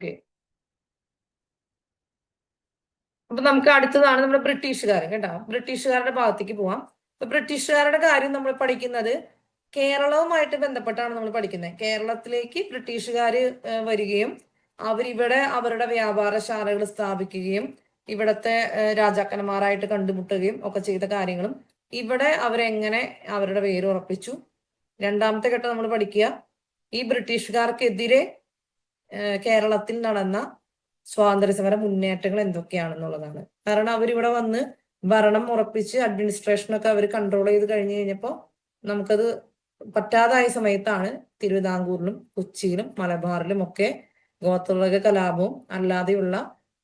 Okay. അപ്പൊ നമുക്ക് അടുത്തതാണ് നമ്മുടെ ബ്രിട്ടീഷുകാർ കേട്ടോ. ബ്രിട്ടീഷുകാരുടെ ഭാഗത്തേക്ക് പോവാം. അപ്പൊ ബ്രിട്ടീഷുകാരുടെ കാര്യം നമ്മൾ പഠിക്കുന്നത് കേരളവുമായിട്ട് ബന്ധപ്പെട്ടാണ് നമ്മൾ പഠിക്കുന്നത്. കേരളത്തിലേക്ക് ബ്രിട്ടീഷുകാര് വരികയും അവരിവിടെ അവരുടെ വ്യാപാരശാലകൾ സ്ഥാപിക്കുകയും ഇവിടത്തെ രാജാക്കന്മാരായിട്ട് കണ്ടുമുട്ടുകയും ഒക്കെ ചെയ്ത കാര്യങ്ങളും ഇവിടെ അവരെങ്ങനെ അവരുടെ പേര് ഉറപ്പിച്ചു. രണ്ടാമത്തെ ഘട്ടം നമ്മൾ പഠിക്കുക ഈ ബ്രിട്ടീഷുകാർക്കെതിരെ കേരളത്തിൽ നടന്ന സ്വാതന്ത്ര്യ സമര മുന്നേറ്റങ്ങൾ എന്തൊക്കെയാണെന്നുള്ളതാണ്. കാരണം അവരിവിടെ വന്ന് ഭരണം ഉറപ്പിച്ച് അഡ്മിനിസ്ട്രേഷനൊക്കെ അവർ കൺട്രോൾ ചെയ്ത് കഴിഞ്ഞു കഴിഞ്ഞപ്പോൾ നമുക്കത് പറ്റാതായ സമയത്താണ് തിരുവിതാംകൂറിലും കൊച്ചിയിലും മലബാറിലും ഒക്കെ ഗോത്രവർഗ കലാപവും അല്ലാതെയുള്ള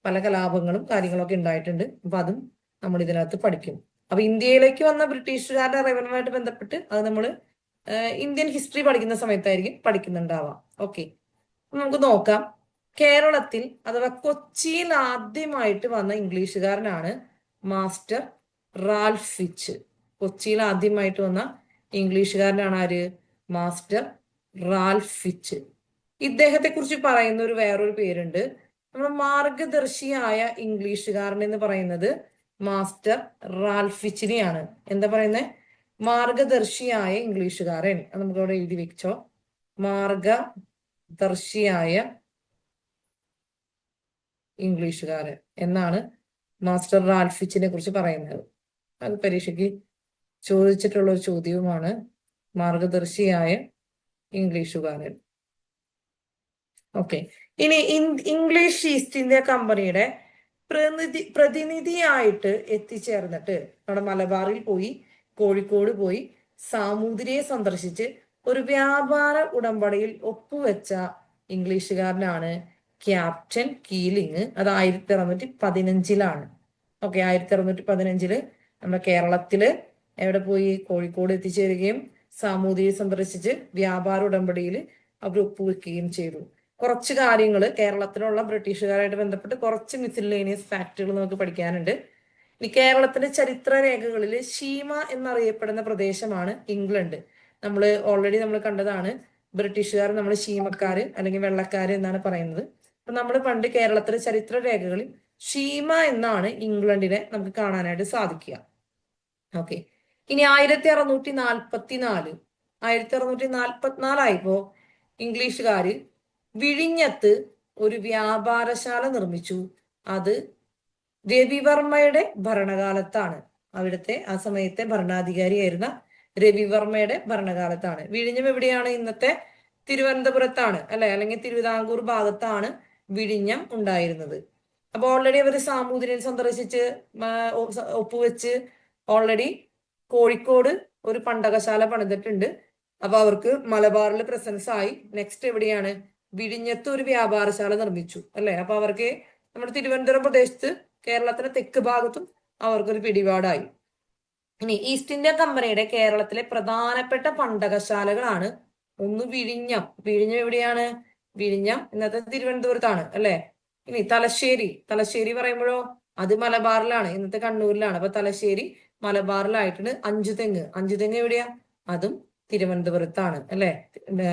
പല കലാപങ്ങളും കാര്യങ്ങളൊക്കെ ഉണ്ടായിട്ടുണ്ട്. അപ്പൊ അതും നമ്മൾ ഇതിനകത്ത് പഠിക്കും. അപ്പൊ ഇന്ത്യയിലേക്ക് വന്ന ബ്രിട്ടീഷുകാരുടെ റവന്യൂമായിട്ട് ബന്ധപ്പെട്ട് അത് നമ്മൾ ഇന്ത്യൻ ഹിസ്റ്ററി പഠിക്കുന്ന സമയത്തായിരിക്കും പഠിക്കുന്നുണ്ടാവാം. ഓക്കെ, നമുക്ക് നോക്കാം. കേരളത്തിൽ അഥവാ കൊച്ചിയിൽ ആദ്യമായിട്ട് വന്ന ഇംഗ്ലീഷുകാരനാണ് മാസ്റ്റർ റാൽഫ് ഫിച്ച്. കൊച്ചിയിൽ ആദ്യമായിട്ട് വന്ന ഇംഗ്ലീഷുകാരനാണ് ആര്? Master Ralph Fitch. ഇദ്ദേഹത്തെ കുറിച്ച് പറയുന്ന ഒരു വേറൊരു പേരുണ്ട്. നമ്മുടെ മാർഗദർശിയായ ഇംഗ്ലീഷുകാരൻ എന്ന് പറയുന്നത് മാസ്റ്റർ റാൽഫ് ഫിച്ചിനെയാണ്. എന്താ പറയുന്നത്? മാർഗദർശിയായ ഇംഗ്ലീഷുകാരൻ. നമുക്ക് അവിടെ എഴുതി വെച്ചോ. മാർഗദർശിയായ ഇംഗ്ലീഷുകാരൻ എന്നാണ് മാസ്റ്റർ റാൽഫ് ഫിച്ചിനെ കുറിച്ച് പറയുന്നത്. അത് പരീക്ഷയ്ക്ക് ചോദിച്ചിട്ടുള്ള ഒരു ചോദ്യവുമാണ്. മാർഗദർശിയായ ഇംഗ്ലീഷുകാരൻ. ഓക്കെ, ഇനി ഇംഗ്ലീഷ് ഈസ്റ്റ് ഇന്ത്യ കമ്പനിയുടെ പ്രതിനിധിയായിട്ട് എത്തിച്ചേർന്നിട്ട് നമ്മുടെ മലബാറിൽ പോയി, കോഴിക്കോട് പോയി, സാമൂതിരിയെ സന്ദർശിച്ച് ഒരു വ്യാപാര ഉടമ്പടിയിൽ ഒപ്പുവെച്ച ഇംഗ്ലീഷുകാരനാണ് ക്യാപ്റ്റൻ കീലിംഗ്. അത് 1615 ഓക്കെ, 1615 നമ്മുടെ കേരളത്തില് എവിടെ പോയി? കോഴിക്കോട് എത്തിച്ചേരുകയും സാമൂതിരിയെ സന്ദർശിച്ച് വ്യാപാര ഉടമ്പടിയിൽ അവർ ഒപ്പുവെക്കുകയും ചെയ്തു. കുറച്ച് കാര്യങ്ങൾ കേരളത്തിലുള്ള ബ്രിട്ടീഷുകാരായിട്ട് ബന്ധപ്പെട്ട് കുറച്ച് മിസ്സലേനിയസ് ഫാക്റ്റുകൾ നമുക്ക് പഠിക്കാനുണ്ട്. ഇനി കേരളത്തിന്റെ ചരിത്ര രേഖകളിൽ ഷീമ എന്നറിയപ്പെടുന്ന പ്രദേശമാണ് ഇംഗ്ലണ്ട്. നമ്മൾ ഓൾറെഡി നമ്മൾ കണ്ടതാണ്. ബ്രിട്ടീഷുകാർ നമ്മൾ ഷീമക്കാര് അല്ലെങ്കിൽ വെള്ളക്കാര് എന്നാണ് പറയുന്നത്. അപ്പൊ നമ്മൾ പണ്ട് കേരളത്തിലെ ചരിത്ര രേഖകളിൽ ഷീമ എന്നാണ് ഇംഗ്ലണ്ടിനെ നമുക്ക് കാണാനായിട്ട് സാധിക്കുക. ഓക്കെ, ഇനി 1644 ഇംഗ്ലീഷുകാര് വിഴിഞ്ഞത്ത് ഒരു വ്യാപാരശാല നിർമ്മിച്ചു. അത് രവിവർമ്മയുടെ ഭരണകാലത്താണ്. അവിടുത്തെ ആ സമയത്തെ ഭരണാധികാരിയായിരുന്ന രവിവർമ്മയുടെ ഭരണകാലത്താണ്. വിഴിഞ്ഞം എവിടെയാണ്? ഇന്നത്തെ തിരുവനന്തപുരത്താണ് അല്ലെ, അല്ലെങ്കിൽ തിരുവിതാംകൂർ ഭാഗത്താണ് വിഴിഞ്ഞം ഉണ്ടായിരുന്നത്. അപ്പൊ ഓൾറെഡി അവർ സാമൂതിരിയെ സന്ദർശിച്ച് ഒപ്പുവെച്ച് ഓൾറെഡി കോഴിക്കോട് ഒരു പണ്ടകശാല പണിതിട്ടുണ്ട്. അപ്പൊ അവർക്ക് മലബാറിൽ പ്രസൻസ് ആയി. നെക്സ്റ്റ് എവിടെയാണ്? വിഴിഞ്ഞത്ത് ഒരു വ്യാപാരശാല നിർമ്മിച്ചു അല്ലെ. അപ്പൊ അവർക്ക് നമ്മുടെ തിരുവനന്തപുരം പ്രദേശത്ത് കേരളത്തിന്റെ തെക്ക് ഭാഗത്തും അവർക്കൊരു പിടിപാടായി. ഇനി ഈസ്റ്റ് ഇന്ത്യ കമ്പനിയുടെ കേരളത്തിലെ പ്രധാനപ്പെട്ട പണ്ടകശാലകളാണ് ഒന്ന് വിഴിഞ്ഞം. വിഴിഞ്ഞം എവിടെയാണ്? വിഴിഞ്ഞം ഇന്നത്തെ തിരുവനന്തപുരത്താണ് അല്ലെ. ഇനി തലശ്ശേരി പറയുമ്പോഴോ അത് മലബാറിലാണ്, ഇന്നത്തെ കണ്ണൂരിലാണ്. അപ്പൊ തലശ്ശേരി മലബാറിലായിട്ടുണ്ട്. അഞ്ചുതെങ്ങ് എവിടെയാ? അതും തിരുവനന്തപുരത്താണ് അല്ലെ,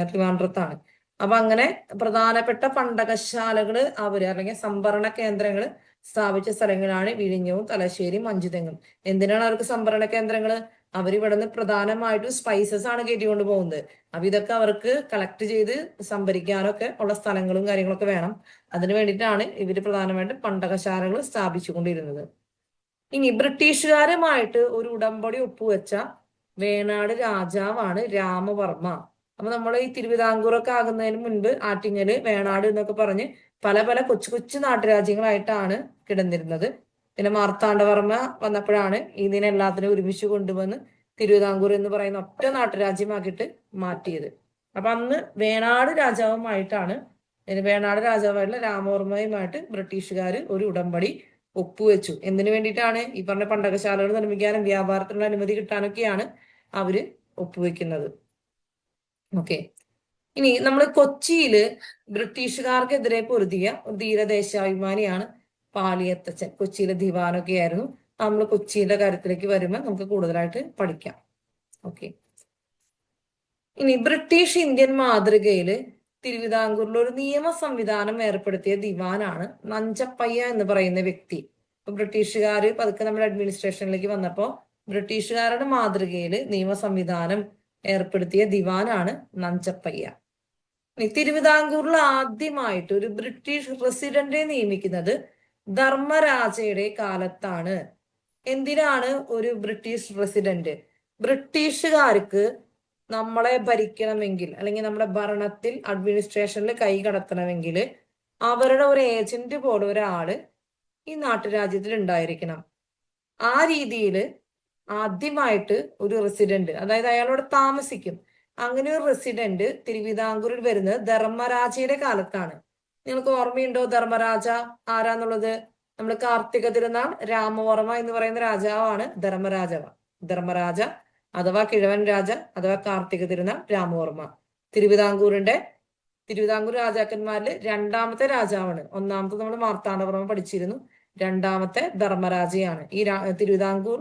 ട്രിവാൻഡ്രത്താണ്. അപ്പൊ അങ്ങനെ പ്രധാനപ്പെട്ട പണ്ടകശാലകള് അവര് അല്ലെങ്കിൽ സംഭരണ കേന്ദ്രങ്ങൾ സ്ഥാപിച്ച സ്ഥലങ്ങളാണ് വിഴിഞ്ഞവും തലശ്ശേരിയും അഞ്ചുതെങ്ങും. എന്തിനാണ് അവർക്ക് സംഭരണ കേന്ദ്രങ്ങള്? അവരിവിടുന്ന് പ്രധാനമായിട്ടും സ്പൈസസ് ആണ് കയറ്റിക്കൊണ്ട് പോകുന്നത്. അപ്പൊ ഇതൊക്കെ അവർക്ക് കളക്ട് ചെയ്ത് സംഭരിക്കാനൊക്കെ ഉള്ള സ്ഥലങ്ങളും കാര്യങ്ങളൊക്കെ വേണം. അതിനു വേണ്ടിയിട്ടാണ് ഇവര് പ്രധാനമായിട്ടും പണ്ടകശാലകൾ സ്ഥാപിച്ചുകൊണ്ടിരുന്നത്. ഇനി ബ്രിട്ടീഷുകാരുമായിട്ട് ഒരു ഉടമ്പടി ഒപ്പുവെച്ച വേണാട് രാജാവാണ് രാമവർമ്മ. അപ്പൊ നമ്മൾ ഈ തിരുവിതാംകൂറൊക്കെ ആകുന്നതിന് മുൻപ് ആറ്റിങ്ങല്, വേണാട് എന്നൊക്കെ പറഞ്ഞ് പല പല കൊച്ചു കൊച്ചു നാട്ടുരാജ്യങ്ങളായിട്ടാണ് കിടന്നിരുന്നത്. പിന്നെ മാർത്താണ്ഡവർമ്മ വന്നപ്പോഴാണ് ഇതിനെല്ലാത്തിനും ഒരുമിച്ച് കൊണ്ടുവന്ന് തിരുവിതാംകൂർ എന്ന് പറയുന്ന ഒറ്റ നാട്ടുരാജ്യമാക്കിയിട്ട് മാറ്റിയത്. അപ്പൊ അന്ന് വേണാട് രാജാവായിട്ടുള്ള രാമവർമ്മയുമായിട്ട് ബ്രിട്ടീഷുകാർ ഒരു ഉടമ്പടി ഒപ്പുവെച്ചു. എന്തിനു വേണ്ടിയിട്ടാണ്? ഈ പറഞ്ഞ പണ്ടകശാലകൾ നിർമ്മിക്കാനും വ്യാപാരത്തിനുള്ള അനുമതി കിട്ടാനൊക്കെയാണ് അവര് ഒപ്പുവെക്കുന്നത്. ഓക്കെ, ഇനി നമ്മൾ കൊച്ചിയില് ബ്രിട്ടീഷുകാർക്കെതിരെ പൊരുതിയ ധീരദേശാഭിമാനിയാണ് പാലിയത്തച്ഛൻ. കൊച്ചിയിലെ ദിവാനൊക്കെ ആയിരുന്നു. നമ്മൾ കൊച്ചിയുടെ കാര്യത്തിലേക്ക് വരുമ്പോൾ നമുക്ക് കൂടുതലായിട്ട് പഠിക്കാം. ഓക്കെ, ഇനി ബ്രിട്ടീഷ് ഇന്ത്യൻ മാതൃകയില് തിരുവിതാംകൂറിൽ ഒരു നിയമ സംവിധാനം ഏർപ്പെടുത്തിയ ദിവാനാണ് നഞ്ചപ്പയ്യ എന്ന് പറയുന്ന വ്യക്തി. ഇപ്പൊ ബ്രിട്ടീഷുകാർ പതുക്കെ നമ്മുടെ അഡ്മിനിസ്ട്രേഷനിലേക്ക് വന്നപ്പോ ബ്രിട്ടീഷുകാരുടെ മാതൃകയിൽ നിയമ സംവിധാനം ഏർപ്പെടുത്തിയ ദിവാനാണ് നഞ്ചപ്പയ്യ. തിരുവിതാംകൂറിൽ ആദ്യമായിട്ട് ഒരു ബ്രിട്ടീഷ് റെസിഡന്റിനെ നിയമിക്കുന്നത് ധർമ്മരാജയുടെ കാലത്താണ്. എന്തിനാണ് ഒരു ബ്രിട്ടീഷ് റെസിഡന്റ്? ബ്രിട്ടീഷുകാർക്ക് നമ്മളെ ഭരിക്കണമെങ്കിൽ അല്ലെങ്കിൽ നമ്മുടെ ഭരണത്തിൽ അഡ്മിനിസ്ട്രേഷനിൽ കൈ കടത്തണമെങ്കിൽ അവരുടെ ഒരു ഏജന്റ് പോലെ ഒരാള് ഈ നാട്ടുരാജ്യത്തിൽ ഉണ്ടായിരിക്കണം. ആ രീതിയിൽ ആദ്യമായിട്ട് ഒരു റെസിഡന്റ്, അതായത് അയാളോട് താമസിക്കും, അങ്ങനെ ഒരു റെസിഡന്റ് തിരുവിതാംകൂറിൽ വരുന്നത് ധർമ്മരാജയുടെ കാലത്താണ്. നിങ്ങൾക്ക് ഓർമ്മയുണ്ടോ ധർമ്മരാജ ആരാന്നുള്ളത്? നമ്മൾ കാർത്തിക തിരുനാൾ രാമവർമ്മ എന്ന് പറയുന്ന രാജാവാണ് ധർമ്മരാജ അഥവാ കിഴവൻ രാജ അഥവാ കാർത്തിക തിരുനാൾ രാമവർമ്മ. തിരുവിതാംകൂർ രാജാക്കന്മാരിൽ രണ്ടാമത്തെ രാജാവാണ്. ഒന്നാമത്തെ നമ്മൾ മാർത്താണ്ഡവർമ്മ പഠിച്ചിരുന്നു. രണ്ടാമത്തെ ധർമ്മരാജയാണ്. ഈ തിരുവിതാംകൂർ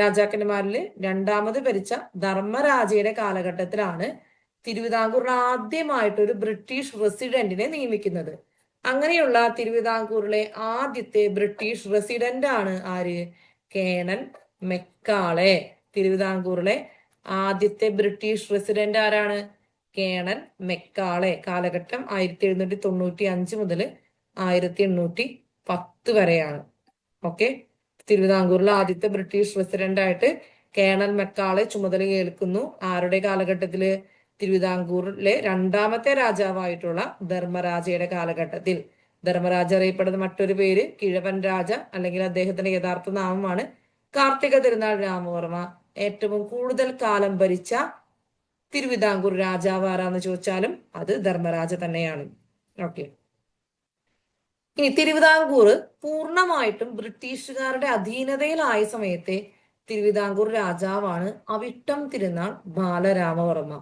രാജാക്കന്മാരിൽ രണ്ടാമത് ഭരിച്ച ധർമ്മരാജയുടെ കാലഘട്ടത്തിലാണ് തിരുവിതാംകൂറിൽ ആദ്യമായിട്ട് ഒരു ബ്രിട്ടീഷ് റെസിഡന്റിനെ നിയമിക്കുന്നത്. അങ്ങനെയുള്ള തിരുവിതാംകൂറിലെ ആദ്യത്തെ ബ്രിട്ടീഷ് റെസിഡന്റ് ആണ് ആര്? Colonel Macaulay. തിരുവിതാംകൂറിലെ ആദ്യത്തെ ബ്രിട്ടീഷ് റെസിഡന്റ് ആരാണ്? Colonel Macaulay. കാലഘട്ടം 1795 മുതൽ 1810 വരെയാണ്. ഓക്കെ, തിരുവിതാംകൂറിലെ ആദ്യത്തെ ബ്രിട്ടീഷ് റെസിഡന്റ് ആയിട്ട് കേണൽ മെക്കാളെ ചുമതല ഏൽക്കുന്നു. ആരുടെ കാലഘട്ടത്തില്? തിരുവിതാംകൂറിലെ രണ്ടാമത്തെ രാജാവായിട്ടുള്ള ധർമ്മരാജയുടെ കാലഘട്ടത്തിൽ. ധർമ്മരാജ അറിയപ്പെടുന്ന മറ്റൊരു പേര് കിഴവൻ രാജ, അല്ലെങ്കിൽ അദ്ദേഹത്തിന്റെ യഥാർത്ഥ നാമമാണ് കാർത്തിക തിരുനാൾ രാമവർമ്മ. ഏറ്റവും കൂടുതൽ കാലം ഭരിച്ച തിരുവിതാംകൂർ രാജാവ് ആരാന്ന് ചോദിച്ചാലും അത് ധർമ്മരാജ തന്നെയാണ്. ഓക്കെ, ഇനി തിരുവിതാംകൂർ പൂർണ്ണമായിട്ടും ബ്രിട്ടീഷുകാരുടെ അധീനതയിലായ സമയത്തെ തിരുവിതാംകൂർ രാജാവാണ് അവിട്ടം തിരുനാൾ ബാലരാമവർമ്മ.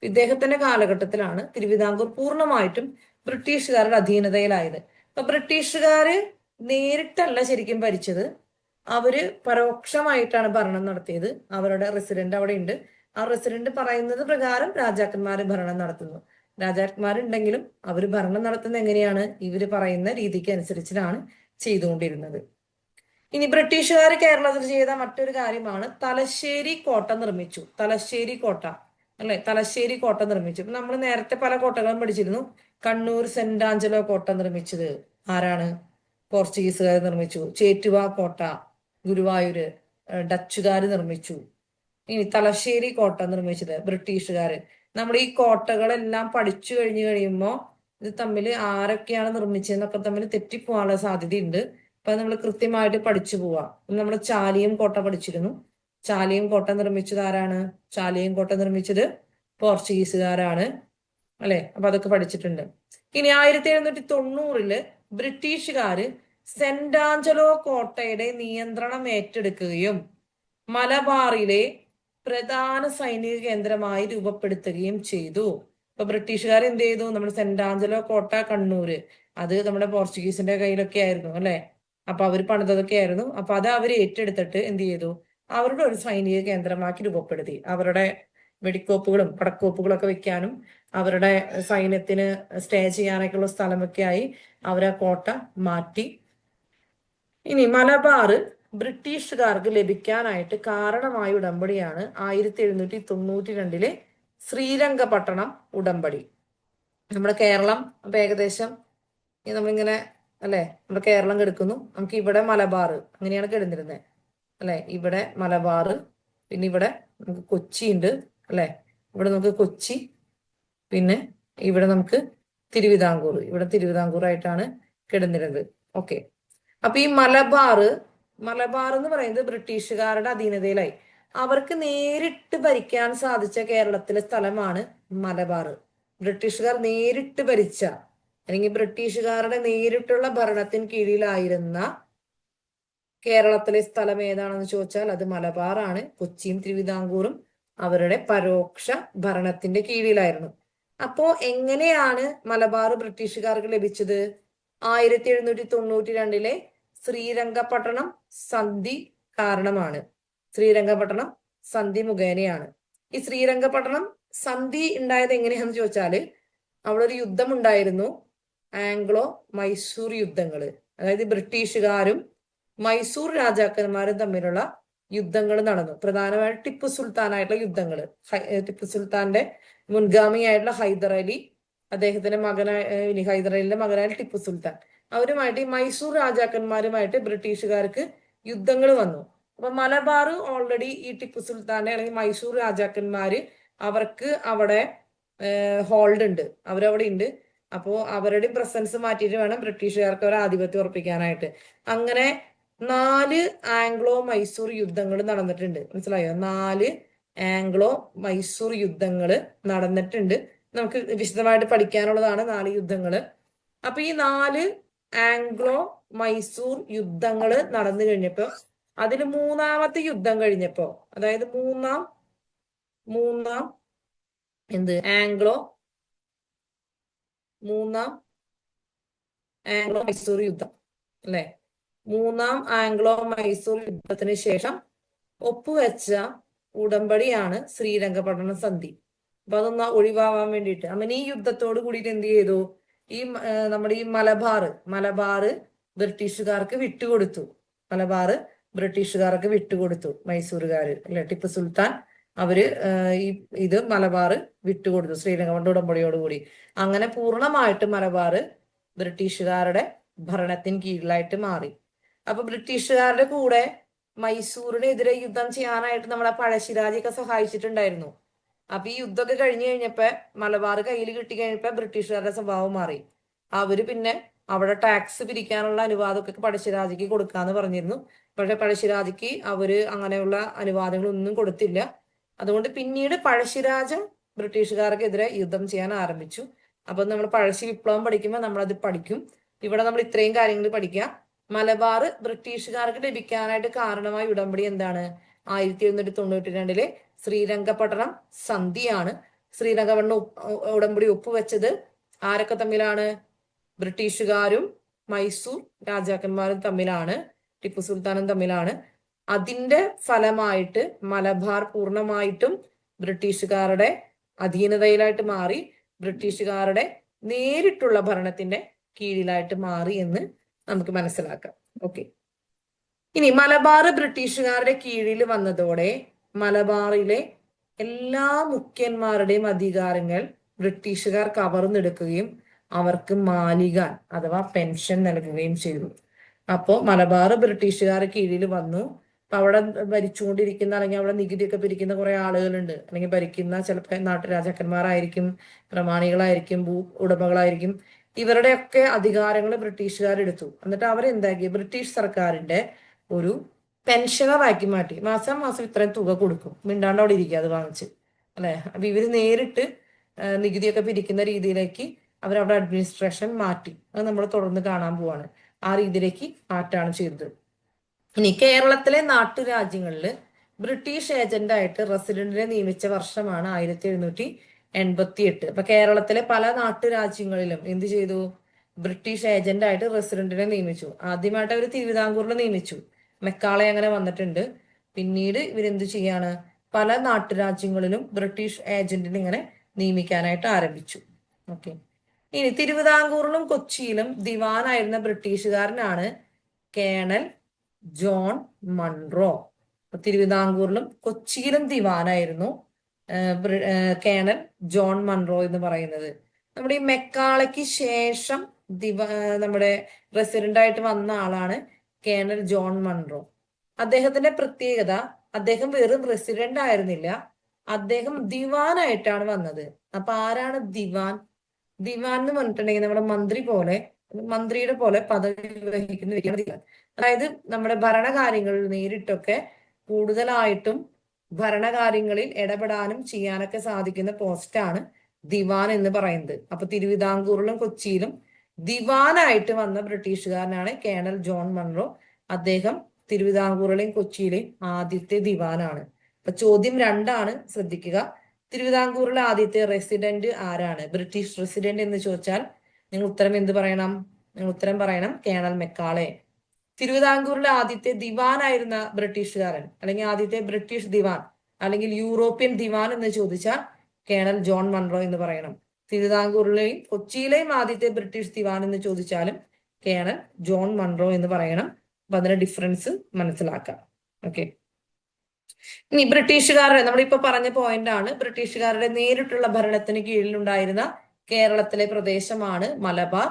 ഇദ്ദേഹത്തിന്റെ കാലഘട്ടത്തിലാണ് തിരുവിതാംകൂർ പൂർണ്ണമായിട്ടും ബ്രിട്ടീഷുകാരുടെ അധീനതയിലായത്. അപ്പൊ ബ്രിട്ടീഷുകാര് നേരിട്ടല്ല ശരിക്കും ഭരിച്ചത്, അവര് പരോക്ഷമായിട്ടാണ് ഭരണം നടത്തിയത്. അവരുടെ റെസിഡന്റ് അവിടെ ഉണ്ട്. ആ റെസിഡന്റ് പറയുന്നത് പ്രകാരം രാജാക്കന്മാര് ഭരണം നടത്തുന്നു. രാജാക്കന്മാരുണ്ടെങ്കിലും അവർ ഭരണം നടത്തുന്നത് എങ്ങനെയാണ്? ഇവര് പറയുന്ന രീതിക്ക് അനുസരിച്ചിട്ടാണ് ചെയ്തുകൊണ്ടിരുന്നത്. ഇനി ബ്രിട്ടീഷുകാർ കേരളത്തിൽ ചെയ്ത മറ്റൊരു കാര്യമാണ് തലശ്ശേരി കോട്ട നിർമ്മിച്ചു. തലശ്ശേരി കോട്ട അല്ലെ, തലശ്ശേരി കോട്ട നിർമ്മിച്ചു. ഇപ്പൊ നമ്മൾ നേരത്തെ പല കോട്ടകളും പഠിച്ചിരുന്നു. കണ്ണൂർ സെന്റ് ആഞ്ചലോ കോട്ട നിർമ്മിച്ചത് ആരാണ്? പോർച്ചുഗീസുകാർ നിർമ്മിച്ചു. ചേറ്റുവ കോട്ട ഗുരുവായൂര് ഡച്ചുകാർ നിർമ്മിച്ചു. ഇനി തലശ്ശേരി കോട്ട നിർമ്മിച്ചത് ബ്രിട്ടീഷുകാര്. നമ്മൾ ഈ കോട്ടകളെല്ലാം പഠിച്ചു കഴിഞ്ഞു കഴിയുമ്പോൾ ഇത് തമ്മിൽ ആരൊക്കെയാണ് നിർമ്മിച്ചതെന്നൊക്കെ തമ്മിൽ തെറ്റിപ്പോവാനുള്ള സാധ്യതയുണ്ട്. അപ്പൊ നമ്മൾ കൃത്യമായിട്ട് പഠിച്ചു പോവാ. നമ്മൾ ചാലിയം കോട്ട പഠിച്ചിരുന്നു. ചാലിയം കോട്ട നിർമ്മിച്ചത് ആരാണ്? ചാലിയം കോട്ട നിർമ്മിച്ചത് പോർച്ചുഗീസുകാരാണ് അല്ലെ. അപ്പൊ അതൊക്കെ പഠിച്ചിട്ടുണ്ട്. ഇനി 1790 ബ്രിട്ടീഷുകാര് സെന്റ് ആഞ്ചലോ കോട്ടയുടെ നിയന്ത്രണം ഏറ്റെടുക്കുകയും മലബാറിലെ പ്രധാന സൈനിക കേന്ദ്രമായി രൂപപ്പെടുത്തുകയും ചെയ്തു. ഇപ്പൊ ബ്രിട്ടീഷുകാർ എന്ത് ചെയ്തു? നമ്മുടെ സെന്റ് ആഞ്ചലോ കോട്ട കണ്ണൂര്, അത് നമ്മുടെ പോർച്ചുഗീസിന്റെ കയ്യിലൊക്കെ ആയിരുന്നു അല്ലെ. അപ്പൊ അവർ പണിതൊക്കെ ആയിരുന്നു. അപ്പൊ അത് അവർ ഏറ്റെടുത്തിട്ട് എന്ത് ചെയ്തു? അവരുടെ ഒരു സൈനിക കേന്ദ്രമാക്കി രൂപപ്പെടുത്തി. അവരുടെ വെടിക്കോപ്പുകളും പടക്കോപ്പുകളും ഒക്കെ വെക്കാനും അവരുടെ സൈന്യത്തിന് സ്റ്റേ ചെയ്യാനൊക്കെയുള്ള സ്ഥലമൊക്കെ ആയി അവരാ കോട്ട മാറ്റി. ഇനി മലബാർ ബ്രിട്ടീഷുകാർക്ക് ലഭിക്കാനായിട്ട് കാരണമായ ഉടമ്പടിയാണ് 1792 ശ്രീരംഗപട്ടണം ഉടമ്പടി. നമ്മുടെ കേരളം അപ്പൊ ഏകദേശം നമ്മളിങ്ങനെ അല്ലെ, നമ്മുടെ കേരളം കിടക്കുന്നു. നമുക്ക് ഇവിടെ മലബാർ അങ്ങനെയാണ് കിടന്നിരുന്നത് അല്ലെ. ഇവിടെ മലബാർ, പിന്നെ ഇവിടെ നമുക്ക് കൊച്ചി ഉണ്ട് അല്ലെ. ഇവിടെ നമുക്ക് കൊച്ചി, പിന്നെ ഇവിടെ നമുക്ക് തിരുവിതാംകൂർ. ഇവിടെ തിരുവിതാംകൂർ ആയിട്ടാണ് കിടന്നിരുന്നത്. ഓക്കെ, അപ്പൊ ഈ മലബാർ എന്ന് പറയുന്നത് ബ്രിട്ടീഷുകാരുടെ അധീനതയിലായി. അവർക്ക് നേരിട്ട് ഭരിക്കാൻ സാധിച്ച കേരളത്തിലെ സ്ഥലമാണ് മലബാർ. ബ്രിട്ടീഷുകാർ നേരിട്ട് ഭരിച്ച അല്ലെങ്കിൽ ബ്രിട്ടീഷുകാരുടെ നേരിട്ടുള്ള ഭരണത്തിന് കീഴിലായിരുന്ന കേരളത്തിലെ സ്ഥലം ഏതാണെന്ന് ചോദിച്ചാൽ അത് മലബാർ ആണ്. കൊച്ചിയും തിരുവിതാംകൂറും അവരുടെ പരോക്ഷ ഭരണത്തിന്റെ കീഴിലായിരുന്നു. അപ്പോ എങ്ങനെയാണ് മലബാർ ബ്രിട്ടീഷുകാർക്ക് ലഭിച്ചത്? 1792 ശ്രീരംഗപട്ടണം സന്ധി കാരണമാണ്. ശ്രീരംഗപട്ടണം സന്ധി മുഖേനയാണ്. ഈ ശ്രീരംഗപട്ടണം സന്ധി ഉണ്ടായത് എങ്ങനെയാണെന്ന് ചോദിച്ചാല് അവിടെ ഒരു യുദ്ധം ഉണ്ടായിരുന്നു, ആംഗ്ലോ മൈസൂർ യുദ്ധങ്ങള്. ആംഗ്ലോ ആംഗ്ലോ മൈസൂർ യുദ്ധങ്ങള്, അതായത് ബ്രിട്ടീഷുകാരും മൈസൂർ രാജാക്കന്മാരും തമ്മിലുള്ള യുദ്ധങ്ങൾ നടന്നു. പ്രധാനമായിട്ട് ടിപ്പു സുൽത്താനായിട്ടുള്ള യുദ്ധങ്ങള്. ടിപ്പു സുൽത്താന്റെ മുൻഗാമിയായിട്ടുള്ള ഹൈദർ അലി, അദ്ദേഹത്തിന്റെ മകനായ ഹൈദർ അലിന്റെ മകനായ ടിപ്പു സുൽത്താൻ, അവരുമായിട്ട് ഈ മൈസൂർ രാജാക്കന്മാരുമായിട്ട് ബ്രിട്ടീഷുകാർക്ക് യുദ്ധങ്ങൾ വന്നു. അപ്പൊ മലബാർ ഓൾറെഡി ഈ ടിപ്പു സുൽത്താന്റെ അല്ലെങ്കിൽ മൈസൂർ രാജാക്കന്മാര് അവർക്ക് അവിടെ ഹോൾഡ് ഉണ്ട്, അവരവിടെ ഉണ്ട്. അപ്പോ അവരുടെ പ്രസൻസ് മാറ്റിയിട്ട് വേണം ബ്രിട്ടീഷുകാർക്ക് അവർ ആധിപത്യം ഉറപ്പിക്കാനായിട്ട്. അങ്ങനെ 4 ആംഗ്ലോ മൈസൂർ യുദ്ധങ്ങൾ നടന്നിട്ടുണ്ട്. മനസ്സിലായോ? 4 ആംഗ്ലോ മൈസൂർ യുദ്ധങ്ങൾ നടന്നിട്ടുണ്ട്. നമുക്ക് വിശദമായിട്ട് പഠിക്കാനുള്ളതാണ് 4 യുദ്ധങ്ങള്. അപ്പൊ ഈ 4 ആംഗ്ലോ മൈസൂർ യുദ്ധങ്ങൾ നടന്നു കഴിഞ്ഞപ്പോ അതിൽ മൂന്നാമത്തെ യുദ്ധം കഴിഞ്ഞപ്പോ, അതായത് മൂന്നാം ആംഗ്ലോ മൈസൂർ യുദ്ധം അല്ലെ, മൂന്നാം ആംഗ്ലോ മൈസൂർ യുദ്ധത്തിന് ശേഷം ഒപ്പുവെച്ച ഉടമ്പടിയാണ് ശ്രീരംഗപട്ടണ സന്ധി. അപ്പൊ അതൊന്ന് ഒഴിവാവാൻ വേണ്ടിയിട്ട് അങ്ങനെ ഈ യുദ്ധത്തോട് കൂടിയിട്ട് എന്ത് ചെയ്തു, ഈ നമ്മുടെ ഈ മലബാറ് ബ്രിട്ടീഷുകാർക്ക് വിട്ടുകൊടുത്തു. മൈസൂരുകാര് അല്ലെ, ടിപ്പു സുൽത്താൻ അവര് ഇത് മലബാറ് വിട്ടുകൊടുത്തു ശ്രീരംഗപട്ടണ ഉടമ്പടിയോടുകൂടി. അങ്ങനെ പൂർണ്ണമായിട്ട് മലബാറ് ബ്രിട്ടീഷുകാരുടെ ഭരണത്തിന് കീഴിലായിട്ട് മാറി. അപ്പൊ ബ്രിട്ടീഷുകാരുടെ കൂടെ മൈസൂരിനെതിരെ യുദ്ധം ചെയ്യാനായിട്ട് നമ്മുടെ പഴശ്ശിരാജയൊക്കെ സഹായിച്ചിട്ടുണ്ടായിരുന്നു. അപ്പൊ ഈ യുദ്ധമൊക്കെ കഴിഞ്ഞു കഴിഞ്ഞപ്പോ മലബാർ കയ്യിൽ കിട്ടി കഴിഞ്ഞപ്പോ ബ്രിട്ടീഷുകാരുടെ സ്വഭാവം മാറി. അവര് പിന്നെ അവിടെ ടാക്സ് പിരിക്കാനുള്ള അനുവാദമൊക്കെ പഴശ്ശിരാജയ്ക്ക് കൊടുക്കാന്ന് പറഞ്ഞിരുന്നു. പക്ഷെ പഴശ്ശിരാജയ്ക്ക് അവര് അങ്ങനെയുള്ള അനുവാദങ്ങളൊന്നും കൊടുത്തില്ല. അതുകൊണ്ട് പിന്നീട് പഴശ്ശിരാജ ബ്രിട്ടീഷുകാർക്കെതിരെ യുദ്ധം ചെയ്യാൻ ആരംഭിച്ചു. അപ്പൊ നമ്മൾ പഴശ്ശി വിപ്ലവം പഠിക്കുമ്പോൾ നമ്മളത് പഠിക്കും. ഇവിടെ നമ്മൾ ഇത്രയും കാര്യങ്ങൾ പഠിക്കാം. മലബാർ ബ്രിട്ടീഷുകാർക്ക് ലഭിക്കാനായിട്ട് കാരണമായ ഉടമ്പടി എന്താണ്? 1792 ശ്രീരംഗപട്ടണം സന്ധിയാണ്. ശ്രീരംഗപട്ടണം ഉടമ്പടി ഒപ്പുവെച്ചത് ആരൊക്കെ തമ്മിലാണ്? ബ്രിട്ടീഷുകാരും മൈസൂർ രാജാക്കന്മാരും തമ്മിലാണ്, ടിപ്പു സുൽത്താനും തമ്മിലാണ്. അതിന്റെ ഫലമായിട്ട് മലബാർ പൂർണ്ണമായിട്ടും ബ്രിട്ടീഷുകാരുടെ അധീനതയിലായിട്ട് മാറി, ബ്രിട്ടീഷുകാരുടെ നേരിട്ടുള്ള ഭരണത്തിന്റെ കീഴിലായിട്ട് മാറി എന്ന് നമുക്ക് മനസ്സിലാക്കാം. ഓക്കെ, ഇനി മലബാർ ബ്രിട്ടീഷുകാരുടെ കീഴിൽ വന്നതോടെ മലബാറിലെ എല്ലാ മുഖ്യന്മാരുടെയും അധികാരങ്ങൾ ബ്രിട്ടീഷുകാർ കവർന്നെടുക്കുകയും അവർക്ക് മാലികാൻ അഥവാ പെൻഷൻ നൽകുകയും ചെയ്തു. അപ്പോ മലബാർ ബ്രിട്ടീഷുകാരുടെ കീഴിൽ വന്നു. അപ്പൊ അവിടെ ഭരിച്ചുകൊണ്ടിരിക്കുന്ന അല്ലെങ്കിൽ അവിടെ നികുതിയൊക്കെ പിരിക്കുന്ന കുറെ ആളുകളുണ്ട്, അല്ലെങ്കിൽ ഭരിക്കുന്ന ചിലപ്പോൾ നാട്ടുരാജാക്കന്മാരായിരിക്കും, പ്രമാണികളായിരിക്കും, ഭൂ ഉടമകളായിരിക്കും. ഇവരുടെയൊക്കെ അധികാരങ്ങൾ ബ്രിട്ടീഷുകാർ എടുത്തു. എന്നിട്ട് അവരെന്താക്കി, ബ്രിട്ടീഷ് സർക്കാരിന്റെ ഒരു പെൻഷനറാക്കി മാറ്റി. മാസം മാസം ഇത്രയും തുക കൊടുക്കും, മിണ്ടാണ്ട് അവിടെ ഇരിക്കുക അത് വാങ്ങിച്ച് അല്ലെ. അപ്പൊ ഇവര് നേരിട്ട് നികുതിയൊക്കെ പിരിക്കുന്ന രീതിയിലേക്ക് അവരവിടെ അഡ്മിനിസ്ട്രേഷൻ മാറ്റി. അത് നമ്മൾ തുടർന്ന് കാണാൻ പോവാണ്. ആ രീതിയിലേക്ക് മാറ്റാണ് ചെയ്തത്. ഇനി കേരളത്തിലെ നാട്ടുരാജ്യങ്ങളിൽ ബ്രിട്ടീഷ് ഏജന്റായിട്ട് റെസിഡന്റിനെ നിയമിച്ച വർഷമാണ് 1788. അപ്പൊ കേരളത്തിലെ പല നാട്ടുരാജ്യങ്ങളിലും എന്ത് ചെയ്തു? ബ്രിട്ടീഷ് ഏജന്റായിട്ട് റെസിഡന്റിനെ നിയമിച്ചു. ആദ്യമായിട്ട് അവർ തിരുവിതാംകൂറിൽ നിയമിച്ചു, മെക്കാളെ അങ്ങനെ വന്നിട്ടുണ്ട്. പിന്നീട് ഇവരെന്ത് ചെയ്യാണ്? പല നാട്ടുരാജ്യങ്ങളിലും ബ്രിട്ടീഷ് ഏജന്റിനെ ഇങ്ങനെ നിയമിക്കാനായിട്ട് ആരംഭിച്ചു. ഓക്കെ, ഇനി തിരുവിതാംകൂറിലും കൊച്ചിയിലും ദിവാനായിരുന്ന ബ്രിട്ടീഷുകാരനാണ് കേണൽ ജോൺ മൺറോ. തിരുവിതാംകൂറിലും കൊച്ചിയിലും ദിവാനായിരുന്നു കേണൽ ജോൺ മൺറോ എന്ന് പറയുന്നത്. നമ്മുടെ ഈ മെക്കാളയ്ക്ക് ശേഷം നമ്മുടെ പ്രസിഡന്റ് ആയിട്ട് വന്ന ആളാണ് കേണൽ ജോൺ മൺറോ. അദ്ദേഹത്തിന്റെ പ്രത്യേകത, അദ്ദേഹം വെറും പ്രസിഡന്റ് ആയിരുന്നില്ല, അദ്ദേഹം ദിവാനായിട്ടാണ് വന്നത്. അപ്പൊ ആരാണ് ദിവാൻ? ദിവാൻ എന്ന് പറഞ്ഞിട്ടുണ്ടെങ്കിൽ നമ്മുടെ മന്ത്രിയുടെ പോലെ പദവി വഹിക്കുന്ന വ്യക്തിയാണ് ദിവാൻ. അതായത് നമ്മുടെ ഭരണകാര്യങ്ങളിൽ നേരിട്ടൊക്കെ കൂടുതലായിട്ടും ഭരണകാര്യങ്ങളിൽ ഇടപെടാനും ചെയ്യാനൊക്കെ സാധിക്കുന്ന പോസ്റ്റാണ് ദിവാൻ എന്ന് പറയുന്നത്. അപ്പൊ തിരുവിതാംകൂറിലും കൊച്ചിയിലും ദിവാനായിട്ട് വന്ന ബ്രിട്ടീഷുകാരനാണ് കേണൽ ജോൺ മൺറോ. അദ്ദേഹം തിരുവിതാംകൂറിലെയും കൊച്ചിയിലെയും ആദ്യത്തെ ദിവാനാണ്. അപ്പൊ ചോദ്യം 2 ശ്രദ്ധിക്കുക. തിരുവിതാംകൂറിലെ ആദ്യത്തെ റെസിഡന്റ് ആരാണ്? ബ്രിട്ടീഷ് റെസിഡന്റ് എന്ന് ചോദിച്ചാൽ നിങ്ങൾ ഉത്തരം എന്ത് പറയണം? നിങ്ങൾ ഉത്തരം പറയണം കേണൽ മെക്കാളെ. തിരുവിതാംകൂറിലെ ആദ്യത്തെ ദിവാനായിരുന്ന ബ്രിട്ടീഷുകാരൻ അല്ലെങ്കിൽ ആദ്യത്തെ ബ്രിട്ടീഷ് ദിവാൻ അല്ലെങ്കിൽ യൂറോപ്യൻ ദിവാൻ എന്ന് ചോദിച്ചാൽ കേണൽ ജോൺ മൺറോ എന്ന് പറയണം. തിരുവിതാംകൂറിലെയും കൊച്ചിയിലെയും ആദ്യത്തെ ബ്രിട്ടീഷ് ദിവാൻ എന്ന് ചോദിച്ചാലും കേണൽ ജോൺ മൺറോ എന്ന് പറയണം. അപ്പൊ അതിന്റെ ഡിഫറൻസ് മനസ്സിലാക്കാം. ഓക്കെ. ഇനി ബ്രിട്ടീഷുകാരുടെ, നമ്മളിപ്പോ പറഞ്ഞ പോയിന്റ് ആണ്, ബ്രിട്ടീഷുകാരുടെ നേരിട്ടുള്ള ഭരണത്തിന് കീഴിലുണ്ടായിരുന്ന കേരളത്തിലെ പ്രദേശമാണ് മലബാർ.